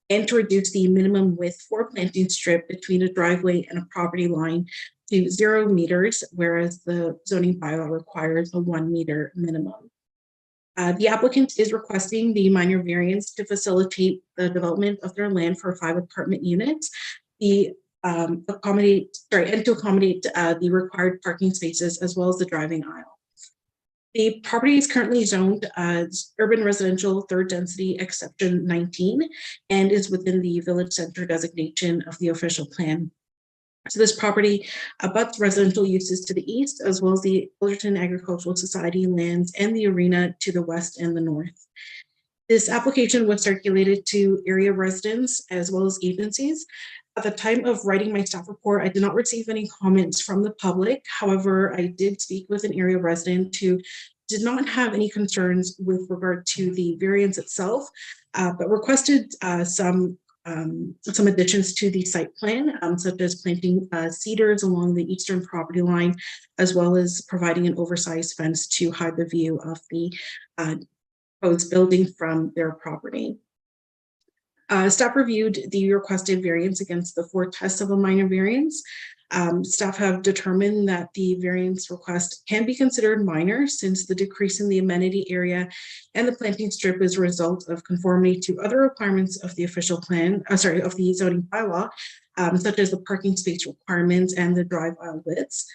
and to reduce the minimum width for planting strip between a driveway and a property line to 0 meters, whereas the zoning bylaw requires a 1 meter minimum. The applicant is requesting the minor variance to facilitate the development of their land for 5 apartment units, and to accommodate the required parking spaces as well as the driving aisle. The property is currently zoned as urban residential third density exception 19 and is within the village center designation of the official plan. So this property abuts residential uses to the east, as well as the Ilderton Agricultural Society lands and the arena to the west and the north. This application was circulated to area residents as well as agencies. At the time of writing my staff report, I did not receive any comments from the public. However, I did speak with an area resident who did not have any concerns with regard to the variance itself, but requested some some additions to the site plan, such as planting cedars along the eastern property line, as well as providing an oversized fence to hide the view of the proposed building from their property. Staff reviewed the requested variance against the 4 tests of a minor variance. Staff have determined that the variance request can be considered minor since the decrease in the amenity area and the planting strip is a result of conformity to other requirements of the official plan, of the zoning bylaw, such as the parking space requirements and the drive aisle widths.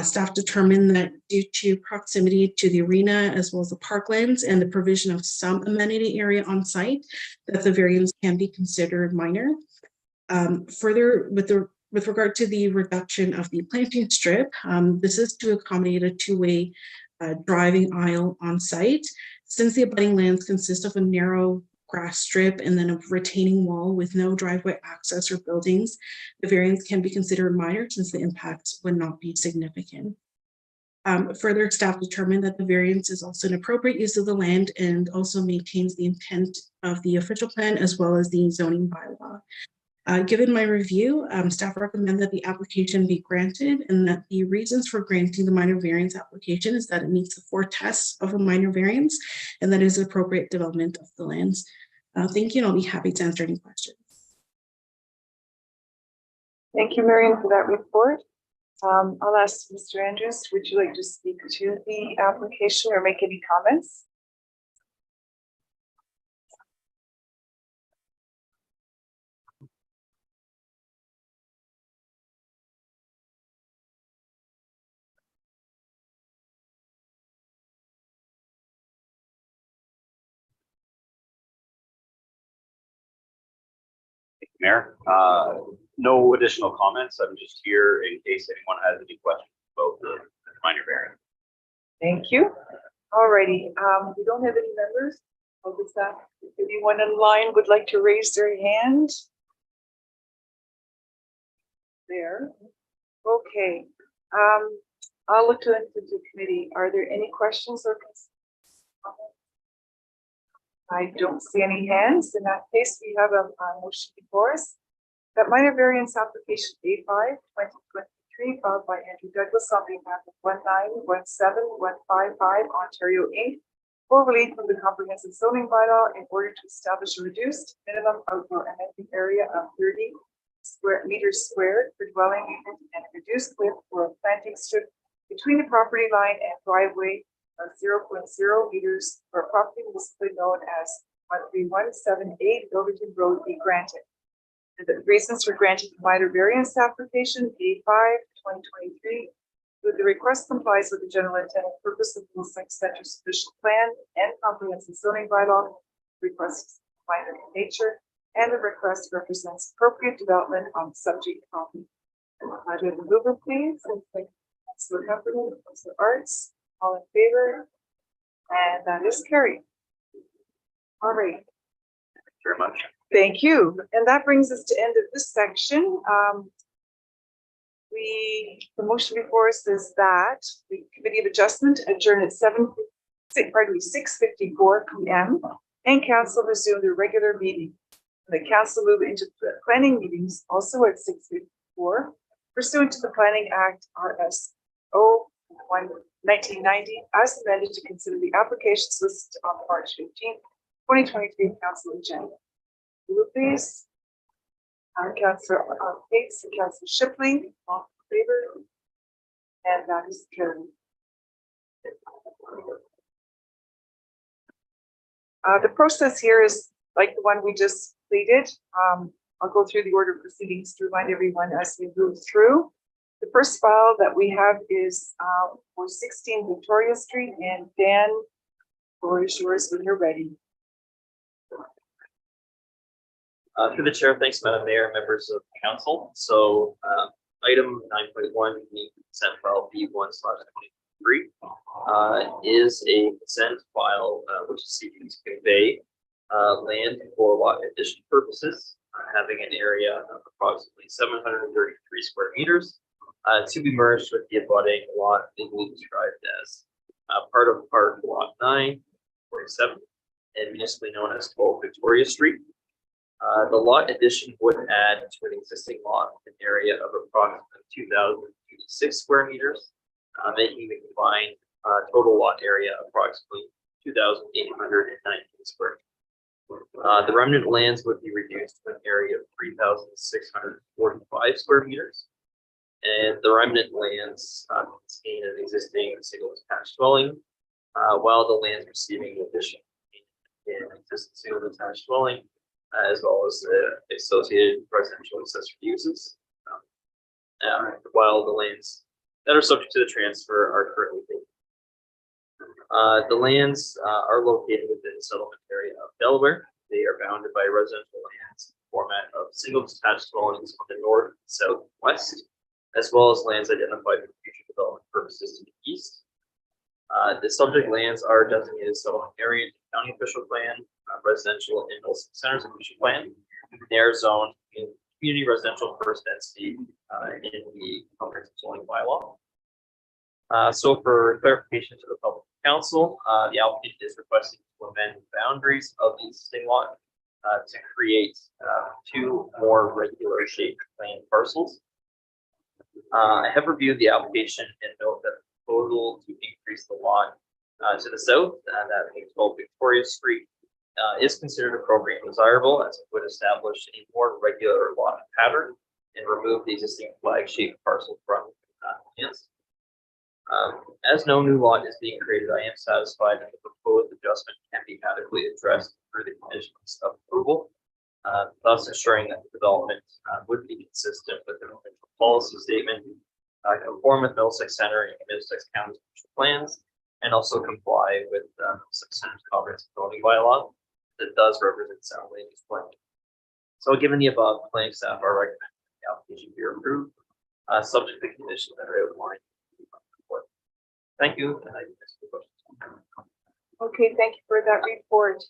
Staff determined that due to proximity to the arena as well as the parklands and the provision of some amenity area on site, that the variance can be considered minor. Further, with regard to the reduction of the planting strip, this is to accommodate a 2-way driving aisle on site. Since the abutting lands consist of a narrow grass strip and then a retaining wall with no driveway access or buildings, the variance can be considered minor since the impacts would not be significant. Further, staff determined that the variance is also an appropriate use of the land and also maintains the intent of the official plan as well as the zoning bylaw. Given my review, staff recommend that the application be granted and that the reasons for granting the minor variance application is that it meets the 4 tests of a minor variance and that is appropriate development of the lands. Thank you, and I'll be happy to answer any questions. Thank you, Marion, for that report. I'll ask Mr. Andrews, would you like to speak to the application or make any comments? Mayor, no additional comments. I'm just here in case anyone has any questions about the minor variance. Thank you. Alrighty, we don't have any members of the staff. If anyone in line would like to raise their hand. There. Okay. I'll look to the committee. Are there any questions or concerns? I don't see any hands. In that case, we have a motion before us. That minor variance application A5 2023 filed by Andrew Douglas on behalf of 1917155 Ontario Inc. for relief from the comprehensive zoning bylaw in order to establish a reduced minimum outdoor amenity area of 30 meters squared for dwelling unit and a reduced width for a planting strip between the property line and driveway of 0.0 meters for a property municipally known as 13178 Overton Road be granted. And the reasons for granting the minor variance application A5 2023 with the request complies with the general intent and purpose of the Middlesex Center's official plan and comprehensive zoning bylaw. Request is minor in nature and the request represents appropriate development on the subject property. I do the mover, please. And thank Councilor Heffernan, Councilor Arts. All in favor? And that is carried. All right. Thank you very much. Thank you. And that brings us to end of this section. The motion before us is that the Committee of Adjustment adjourn at 6:54 p.m. and Council resume their regular meeting. The Council move into planning meetings also at 6:54 pursuant to the Planning Act RSO 1990 as amended to consider the applications listed on March 15th, 2023 Council agenda. Will please. Councillor Cates and Councillor Shipley, all in favor, and that is carried. The process here is like the one we just completed. I'll go through the order of proceedings to remind everyone as we move through. The first file that we have is for 16 Victoria Street, and Dan, floor is yours when you're ready. Through the chair, thanks, Madam Mayor, members of council. So item 9.1, consent file B1/23 is a consent file which is seeking to convey land for lot addition purposes, having an area of approximately 733 square meters to be merged with the abutting lot legally described as part of Part Lot 9, 47, and municipally known as 12 Victoria Street. The lot addition would add to an existing lot an area of approximately 2,056 square meters, making the combined total lot area approximately 2,819 square. The remnant lands would be reduced to an area of 3,645 square meters. And the remnant lands contain an existing single detached dwelling, while the lands receiving the addition in an existing single detached dwelling, as well as the associated residential accessory uses. While the lands that are subject to the transfer are currently vacant. The lands are located within the settlement area of Delaware. They are bounded by residential lands in the format of single detached dwellings on the north, south, west, as well as lands identified for future development purposes to the east. The subject lands are designated settlement area in the county official plan, residential and Middlesex centers official plan. They are zoned in community residential first density in the comprehensive zoning bylaw. So for clarification to the public council, the applicant is requesting to amend the boundaries of the existing lot to create two more regular shaped land parcels. I have reviewed the application and note that the proposal to increase the lot to the south, that being 12 Victoria Street, is considered appropriate and desirable, as it would establish a more regular lot pattern and remove the existing flag-shaped parcel from plans. As no new lot is being created, I am satisfied that the proposed adjustment can be adequately addressed through the conditions of approval, thus ensuring that the development would be consistent with the provincial policy statement, conform with Middlesex Center and Middlesex County plans, and also comply with Middlesex Center's comprehensive zoning bylaw that does represent sound land use plan. So given the above, planning staff are recommending the application be approved, subject to conditions that are outlined. Thank you. And I ask the questions. Okay, thank you for that report.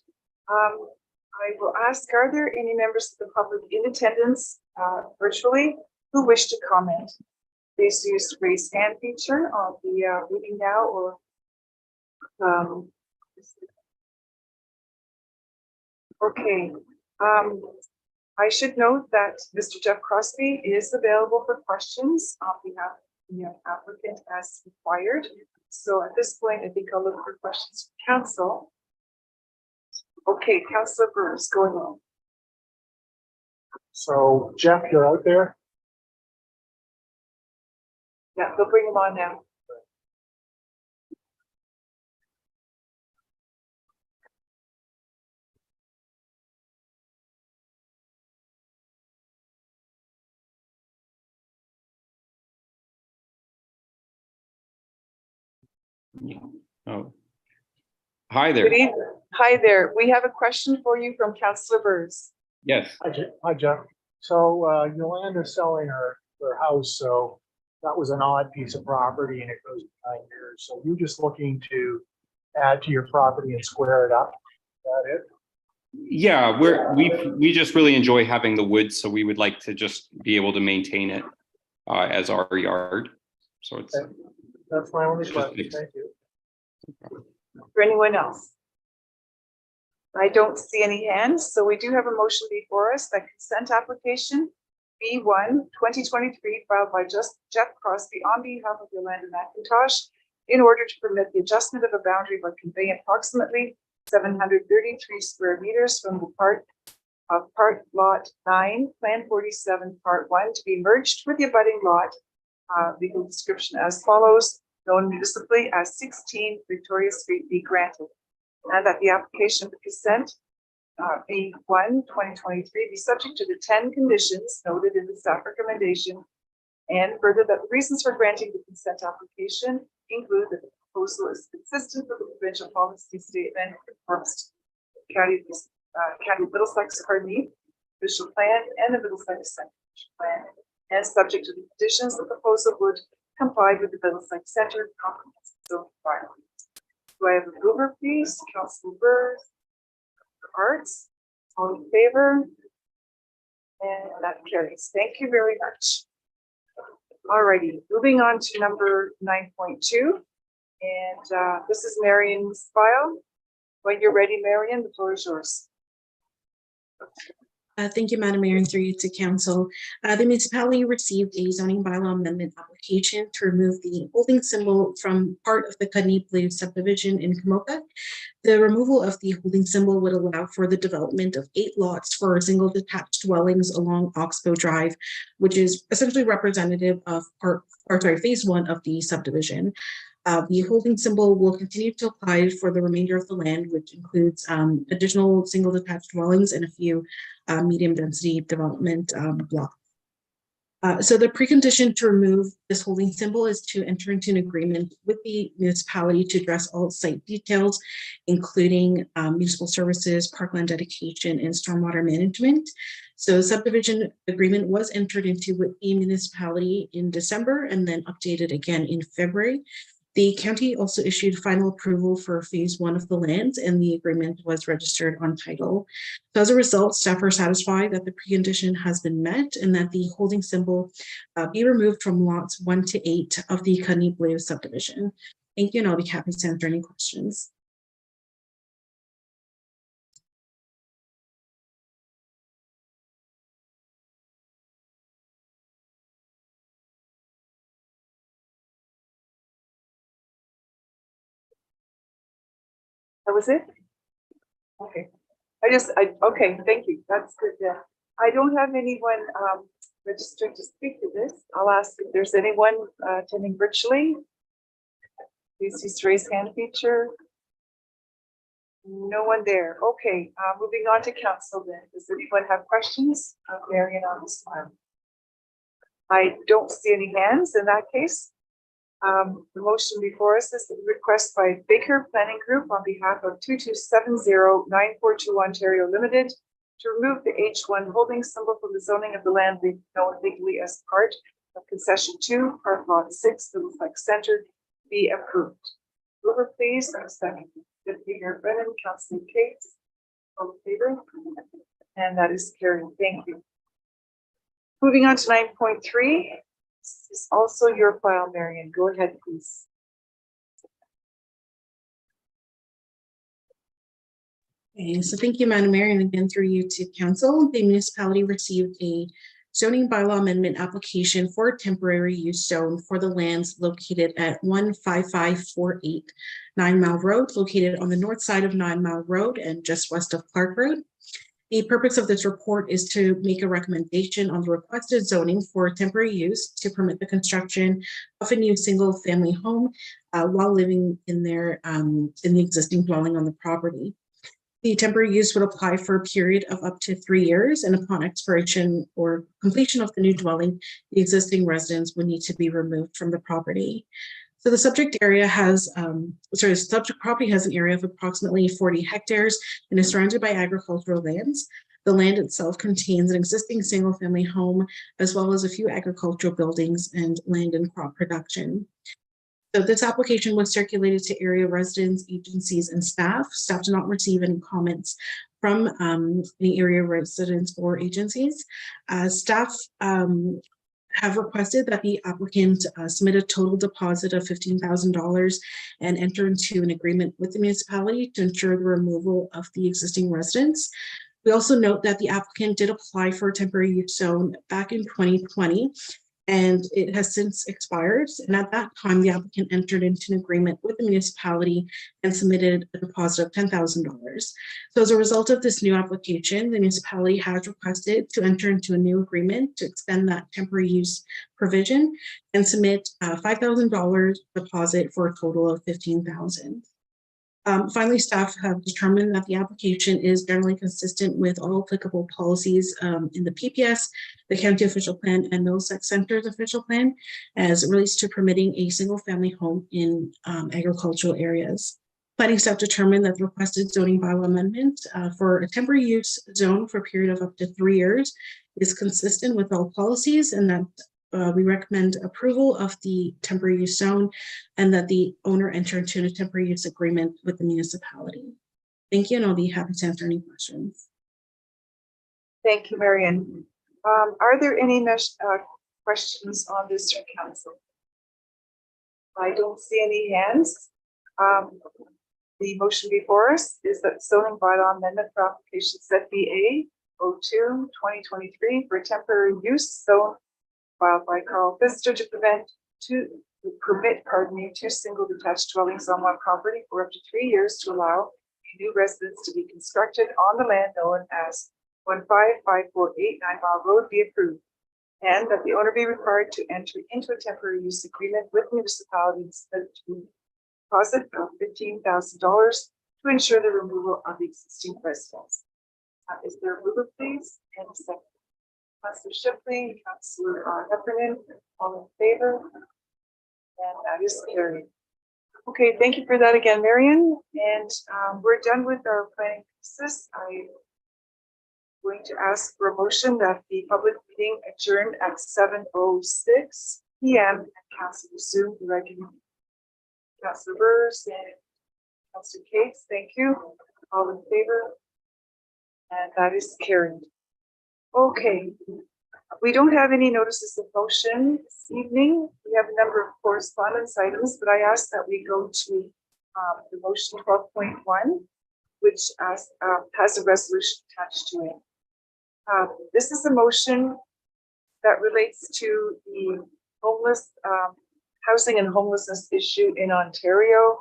I will ask, are there any members of the public in attendance virtually who wish to comment? Please use the raise hand feature of the meeting now, or okay. I should note that Mr. Jeff Crosby is available for questions on behalf of the applicant as required. So at this point, I think I'll look for questions from council. Okay, Councilor Burns, going on. So Jeff, you're out there? Yeah, they'll bring him on now. Oh. Hi there. Good evening. Hi there. We have a question for you from Councilor Burns. Yes. Hi, Jeff. So Yolanda is selling her house, so that was an odd piece of property and it goes 9 years. So you're just looking to add to your property and square it up? Is that it? Yeah, we just really enjoy having the woods, so we would like to just be able to maintain it as our yard. So it's That's my only question. Thank you. For anyone else? I don't see any hands, so we do have a motion before us, that consent application B1 2023 filed by Jeff Crosby on behalf of Yolanda McIntosh in order to permit the adjustment of a boundary by conveying approximately 733 square meters from the part lot 9, Plan 47, Part 1 to be merged with the abutting lot. Legal description as follows, known municipally as 16 Victoria Street, be granted. And that the application for consent B1 2023 be subject to the 10 conditions noted in the staff recommendation, and further that the reasons for granting the consent application include that the proposal is consistent with the provincial policy statement, County Middlesex, official plan, and the Middlesex Center plan, and subject to the conditions the proposal would comply with the Middlesex Center comprehensive zoning bylaw. Do I have a mover, please? Councilor Burrs, Arts, all in favor? And that carries. Thank you very much. Alrighty, moving on to number 9.2. And this is Marion's file. When you're ready, Marion, the floor is yours. Thank you, Madam Mayor, and through you to council. The municipality received a zoning bylaw amendment application to remove the holding symbol from part of the Kidney Blue subdivision in Kamoka. The removal of the holding symbol would allow for the development of 8 lots for single detached dwellings along Oxbow Drive, which is essentially representative of phase 1 of the subdivision. The holding symbol will continue to apply for the remainder of the land, which includes additional single detached dwellings and a few medium density development blocks. So the precondition to remove this holding symbol is to enter into an agreement with the municipality to address all site details, including municipal services, parkland dedication, and stormwater management. So the subdivision agreement was entered into with the municipality in December and then updated again in February. The county also issued final approval for phase 1 of the lands, and the agreement was registered on title. So as a result, staff are satisfied that the precondition has been met and that the holding symbol be removed from lots 1 to 8 of the Kidney Blue subdivision. Thank you, and I'll be happy to answer any questions. That was it? Okay. Okay, thank you. That's good. Yeah. I don't have anyone registered to speak to this. I'll ask if there's anyone attending virtually. Please use raise hand feature. No one there. Okay, moving on to council then. Does anyone have questions of Marion on this one? I don't see any hands in that case. The motion before us is the request by Baker Planning Group on behalf of 2270-942 Ontario Limited to remove the H1 holding symbol from the zoning of the land known legally as part of concession 2, part lot 6, Middlesex Center, be approved. Mover, please, and second. Deputy Mayor Brennan, Councilor Kate, all in favor? And that is carried. Thank you. Moving on to 9.3. This is also your file, Marion. Go ahead, please. Okay, so thank you, Madam Mayor, and again through you to council. The municipality received a zoning bylaw amendment application for a temporary use zone for the lands located at 15548 9 Mile Road, located on the north side of 9 Mile Road and just west of Clark Road. The purpose of this report is to make a recommendation on the requested zoning for temporary use to permit the construction of a new single-family home while living in the existing dwelling on the property. The temporary use would apply for a period of up to 3 years, and upon expiration or completion of the new dwelling, the existing residents would need to be removed from the property. So the subject area has, the subject property has an area of approximately 40 hectares and is surrounded by agricultural lands. The land itself contains an existing single-family home, as well as a few agricultural buildings and land and crop production. So this application was circulated to area residents, agencies, and staff. Staff did not receive any comments from any area residents or agencies. Staff have requested that the applicant submit a total deposit of $15,000 and enter into an agreement with the municipality to ensure the removal of the existing residents. We also note that the applicant did apply for a temporary use zone back in 2020, and it has since expired. And at that time, the applicant entered into an agreement with the municipality and submitted a deposit of $10,000. So as a result of this new application, the municipality has requested to enter into a new agreement to extend that temporary use provision and submit a $5,000 deposit for a total of $15,000. Finally, staff have determined that the application is generally consistent with all applicable policies in the PPS, the County Official Plan, and Middlesex Center's Official Plan as it relates to permitting a single-family home in agricultural areas. Planning staff determined that the requested zoning bylaw amendment for a temporary use zone for a period of up to 3 years is consistent with all policies, and that we recommend approval of the temporary use zone and that the owner enter into a temporary use agreement with the municipality. Thank you, and I'll be happy to answer any questions. Thank you, Marion. Are there any questions on this from council? I don't see any hands. The motion before us is that zoning bylaw amendment for application ZBA 2023 for temporary use zone filed by Carl Pfister to permit, two single detached dwellings on one property for up to 3 years to allow a new residence to be constructed on the land known as 15548 9 Mile Road be approved. And that the owner be required to enter into a temporary use agreement with municipalities to deposit of $15,000 to ensure the removal of the existing residence. Is there a mover, please? And a second. Councillor Shipley, Councillor Heffernan, all in favor? And that is carried. Okay, thank you for that again, Marion. And we're done with our planning pieces. I'm going to ask for a motion that the public meeting adjourned at 7:06 p.m. and council resume the regular. Councillor Burrs and Councillor Cates, thank you. All in favor? And that is carried. Okay, we don't have any notices of motion this evening. We have a number of correspondence items, but I ask that we go to the motion 12.1, which has a resolution attached to it. This is a motion that relates to the homeless housing and homelessness issue in Ontario.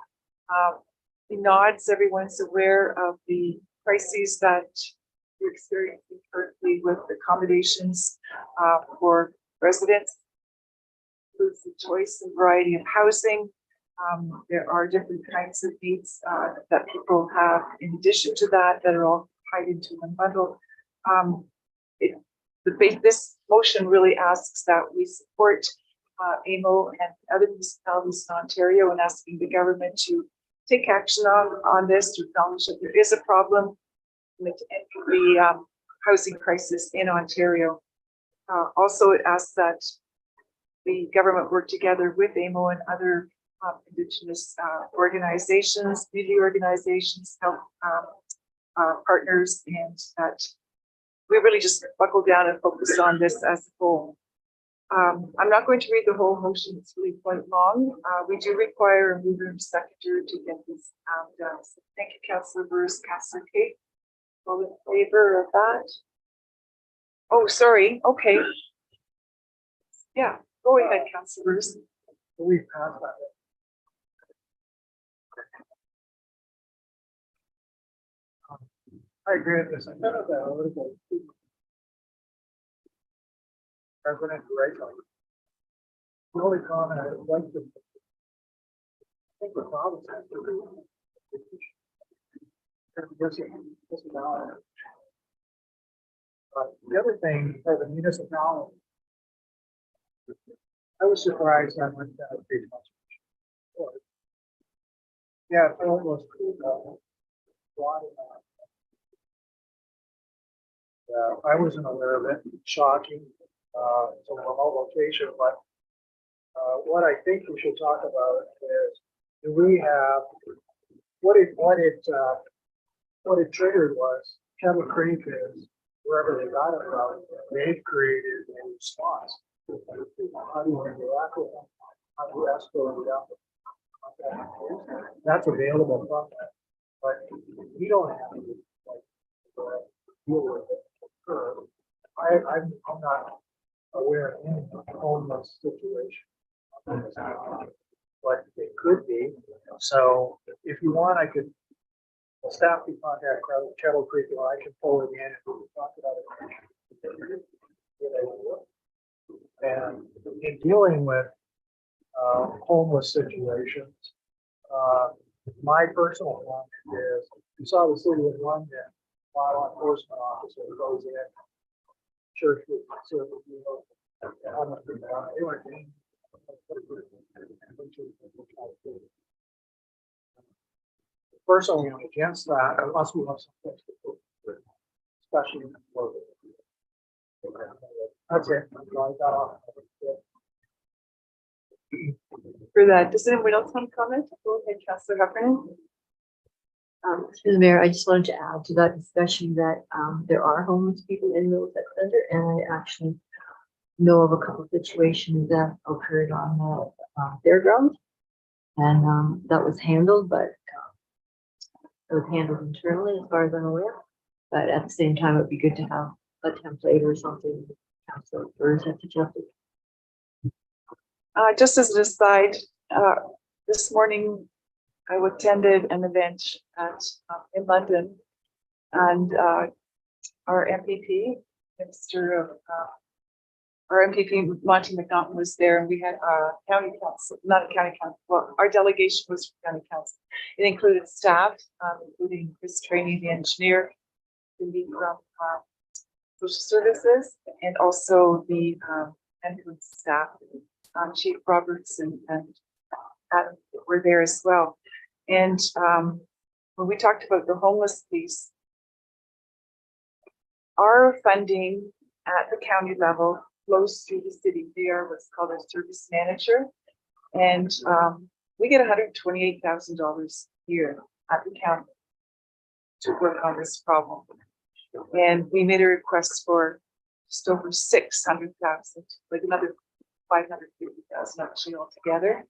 The nods, everyone's aware of the crises that we're experiencing currently with accommodations for residents. Includes the choice and variety of housing. There are different kinds of needs that people have in addition to that are all tied into one bundle. This motion really asks that we support AMO and other municipalities in Ontario in asking the government to take action on this, to acknowledge that there is a problem with the housing crisis in Ontario. Also, it asks that the government work together with AMO and other Indigenous organizations, community organizations, help partners, and that we really just buckle down and focus on this as a whole. I'm not going to read the whole motion, it's really quite long. We do require a mover and seconder to get this done. So thank you, Councillor Burrs, Councillor Kate. All in favor of that? Oh, sorry, okay. Yeah, go ahead, Councillor Burrs. We passed that. I agree with this. I thought of that a little bit. President Rachel. The only comment I would like to. I think the problem has to do. But the other thing for the municipality, I was surprised I went down pretty much. Yeah, it almost I wasn't aware of it. Shocking. It's a remote location, but what I think we should talk about is, do we have what it triggered was Kettle Creek is wherever they got it from. They've created a response. How do you interact with them? How do you escalate it up? That's available from that, but we don't have to deal with it. I'm not aware of any homeless situation, but it could be. So if you want, I could staff the contact Kettle Creek, or I can pull it in and we can talk about it. And in dealing with homeless situations, my personal comment is, you saw the city of London, law enforcement officer goes in, church would serve the deal. Personally, I'm against that unless we have some especially in the that's it. For that, does anyone else want to comment? Go ahead, Councillor Heffernan. Through the mayor, I just wanted to add to that discussion that there are homeless people in Middlesex Center, and I actually know of a couple of situations that occurred on the fairground, and that was handled, but it was handled internally as far as I'm aware. But at the same time, it'd be good to have a template or something. Council members have suggested. Just as an aside, this morning I attended an event at in London, and our MPP, Minister of our MPP Monty McNaughton was there, and we had county council, not a county council. Well, our delegation was from county council. It included staff, including Chris Trainee, the engineer, Cindy from social services, and also the ambulance staff. Chief Roberts and Adam were there as well. And when we talked about the homeless piece, our funding at the county level flows through the city. They are what's called a service manager. And we get $128,000 a year at the county to work on this problem. And we made a request for just over 600,000, like another 550,000 actually altogether.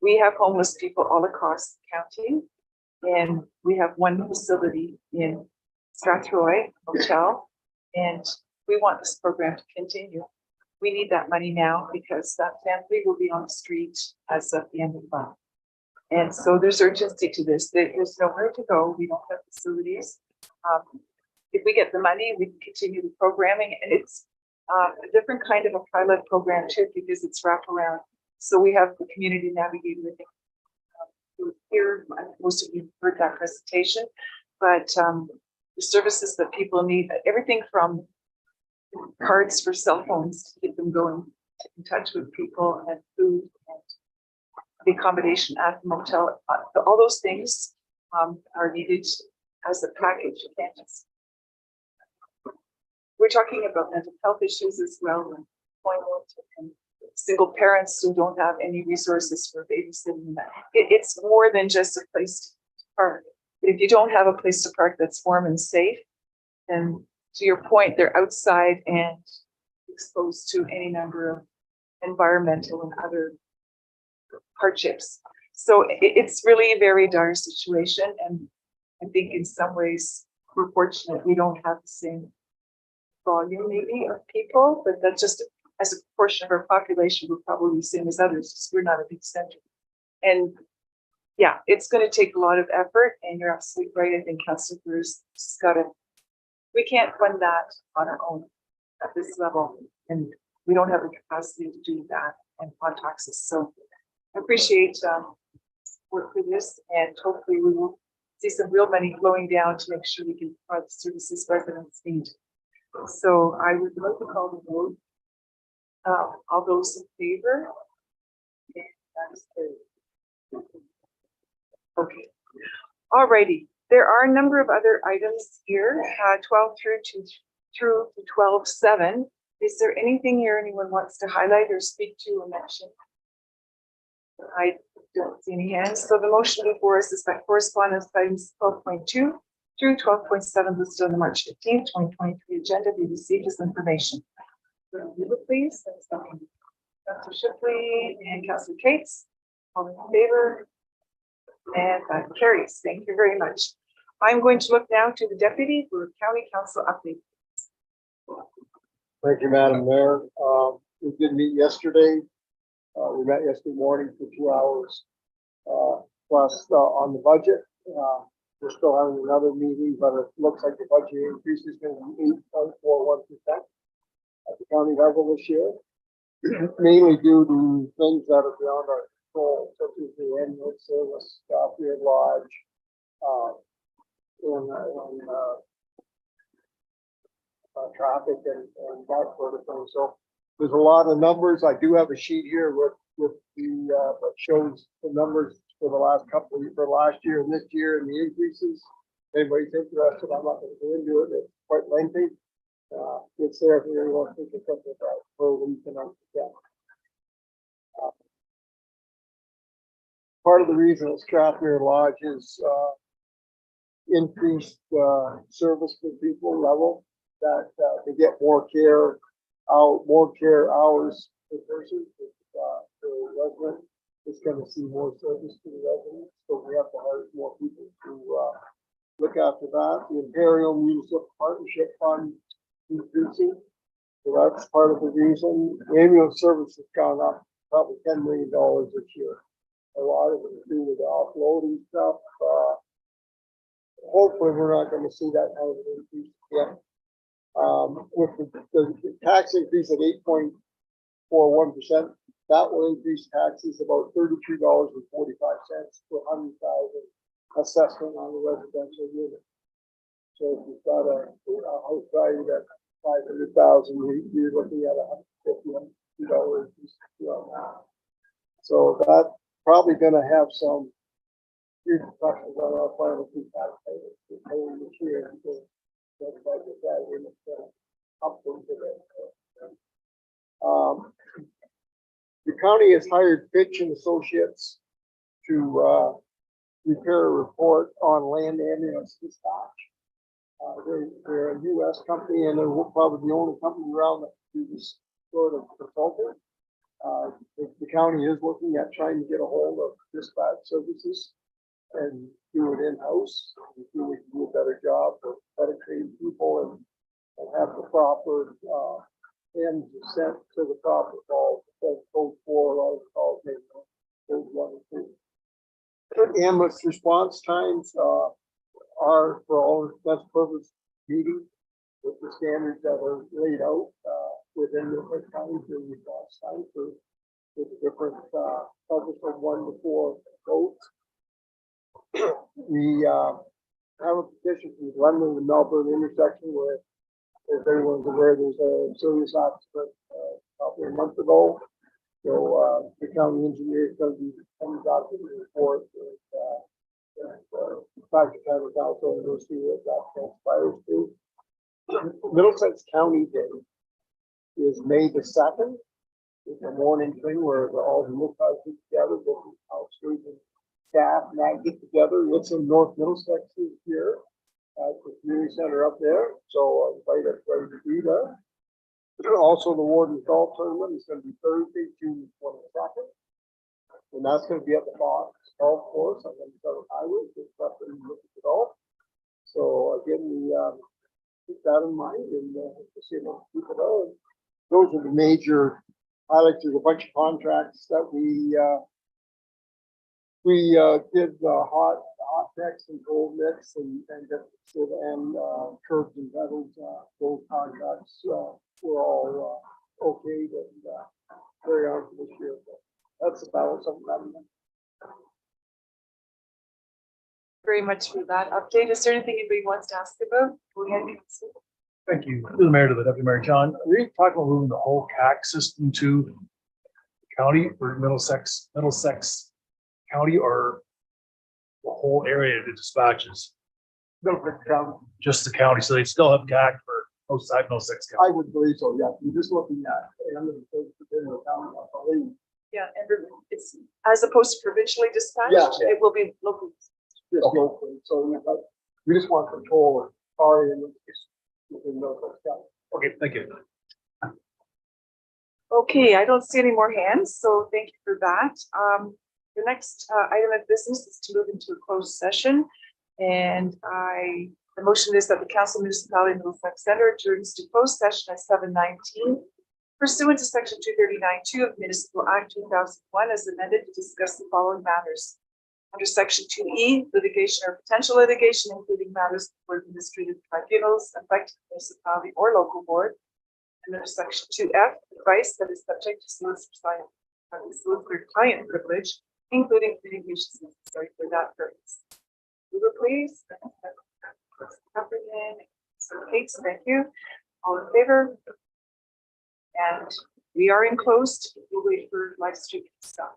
We have homeless people all across the county, and we have one facility in Strathroy Hotel, and we want this program to continue. We need that money now because that family will be on the street as of the end of the month. And so there's urgency to this. There's nowhere to go. We don't have facilities. If we get the money, we can continue the programming, and it's a different kind of a pilot program too, because it's wraparound. So we have the community navigator. I think here, most of you heard that presentation, but the services that people need, everything from cards for cell phones to keep them going in touch with people, and food, and the accommodation at the motel, all those things are needed as a package. You can't just. We're talking about mental health issues as well, and employment, and single parents who don't have any resources for babysitting. It's more than just a place to park. If you don't have a place to park that's warm and safe, then to your point, they're outside and exposed to any number of environmental and other hardships. So it's really a very dire situation, and I think in some ways we're fortunate we don't have the same volume maybe of people, but that's just as a proportion of our population, we're probably the same as others, because we're not a big center. And yeah, it's going to take a lot of effort, and you're absolutely right. I think Councillor Bruce has got to, we can't fund that on our own at this level, and we don't have the capacity to do that and on taxes. So I appreciate work for this, and hopefully we will see some real money flowing down to make sure we can provide the services residents need. So I would like to call the vote. All those in favor? Okay. Alrighty. There are a number of other items here, 12 through to 12:7. Is there anything here anyone wants to highlight or speak to or mention? I don't see any hands. So the motion before us is that correspondence items 12.2 through 12.7 listed on the March 15th, 2023 agenda be received as information. Please, Councillor Shipley and Councillor Cates, all in favor, and that carries. Thank you very much. I'm going to look now to the deputy for county council update. Thank you, Madam Mayor. We did meet yesterday. We met yesterday morning for 2 hours plus on the budget. We're still having another meeting, but it looks like the budget increase is going to be 8.41% at the county level this year, mainly due to things that are beyond our control, such as the annual service, Stafford Lodge, traffic and that sort of thing. So there's a lot of numbers. I do have a sheet here with the that shows the numbers for the last for last year and this year and the increases. If anybody's interested, I'm not going to go into it. It's quite lengthy. It's there if you want to think something about for when you can understand. Part of the reason that Strathmere Lodge is increased service for people level, that they get more care hours per person, per resident. It's going to see more service to the residents, so we have to hire more people to look after that. The Imperial Municipal Partnership Fund increasing. So that's part of the reason. Ambulance service has gone up probably $10 million this year. A lot of it is due to the offloading stuff. Hopefully, we're not going to see that kind of an increase again. With the tax increase at 8.41%, that will increase taxes about $33.45 to 100,000 assessment on the residential unit. So if you've got a house valued at 500,000, you're looking at $150 increase on that. So that's probably going to have some repercussions on our final two tax payments this year. The county has hired Fitch and Associates to prepare a report on land ambulance dispatch. They're a U.S. company, and they're probably the only company around that do this sort of consulting. The county is looking at trying to get a hold of dispatch services and do it in-house. We feel we can do a better job for better trained people and have the proper ends sent to the proper calls. Code 4, a lot of calls, maybe code 1 and 2. Ambulance response times are for all intents and purposes meeting with the standards that are laid out within the county for response time for the different levels from 1 to 4 codes. We have a petition from Glenwood and Melbourne intersection where, as everyone's aware, there's a serious accident probably a month ago. So the county engineer is going to be coming back with a report back to county council and we'll see what that transpires to. Middlesex County Day is May the 2nd. It's a morning thing where all the municipalities get together, different councils and staff and that get together. It's in North Middlesex this year at the community center up there. So I invite everybody to be there. Also, the Warden's Golf Tournament is going to be Thursday, June 22nd. And that's going to be at the Fox Golf Course on the Southern Highway, just up and look at the golf. So again, we keep that in mind and see what people know. Those are the major highlights. There's a bunch of contracts that we did hot mix and cold mix and curbs and pedals. Those contracts were all okay and carry on for this year. So that's the balance of that. Very much for that update. Is there anything anybody wants to ask about? Go ahead, Councillor. Thank you. To the mayor, to the deputy mayor, John. Are you talking about moving the whole CAC system to the county or Middlesex County, or the whole area to dispatches? Just the county, so they still have CAC for outside Middlesex County. I would believe so, yeah. You're just looking at the county, I believe. Yeah, and it's as opposed to provincially dispatched, Yeah. it will be local. Just locally. So we just want control of our area within Middlesex County. Okay, thank you. Okay, I don't see any more hands, so thank you for that. The next item of business is to move into a closed session. And the motion is that the Council Municipality Middlesex Center adjourns to closed session at 7:19 pursuant to section 239(2) of Municipal Act 2001 as amended to discuss the following matters. Under section 2E, litigation or potential litigation, including matters before administrative tribunals affecting the municipality or local board. And under section 2F, advice that is subject to solicitor client privilege, including communications necessary for that purpose. Uber, please. So Kate, thank you. All in favor? And we are enclosed. We'll wait for live streaming to stop.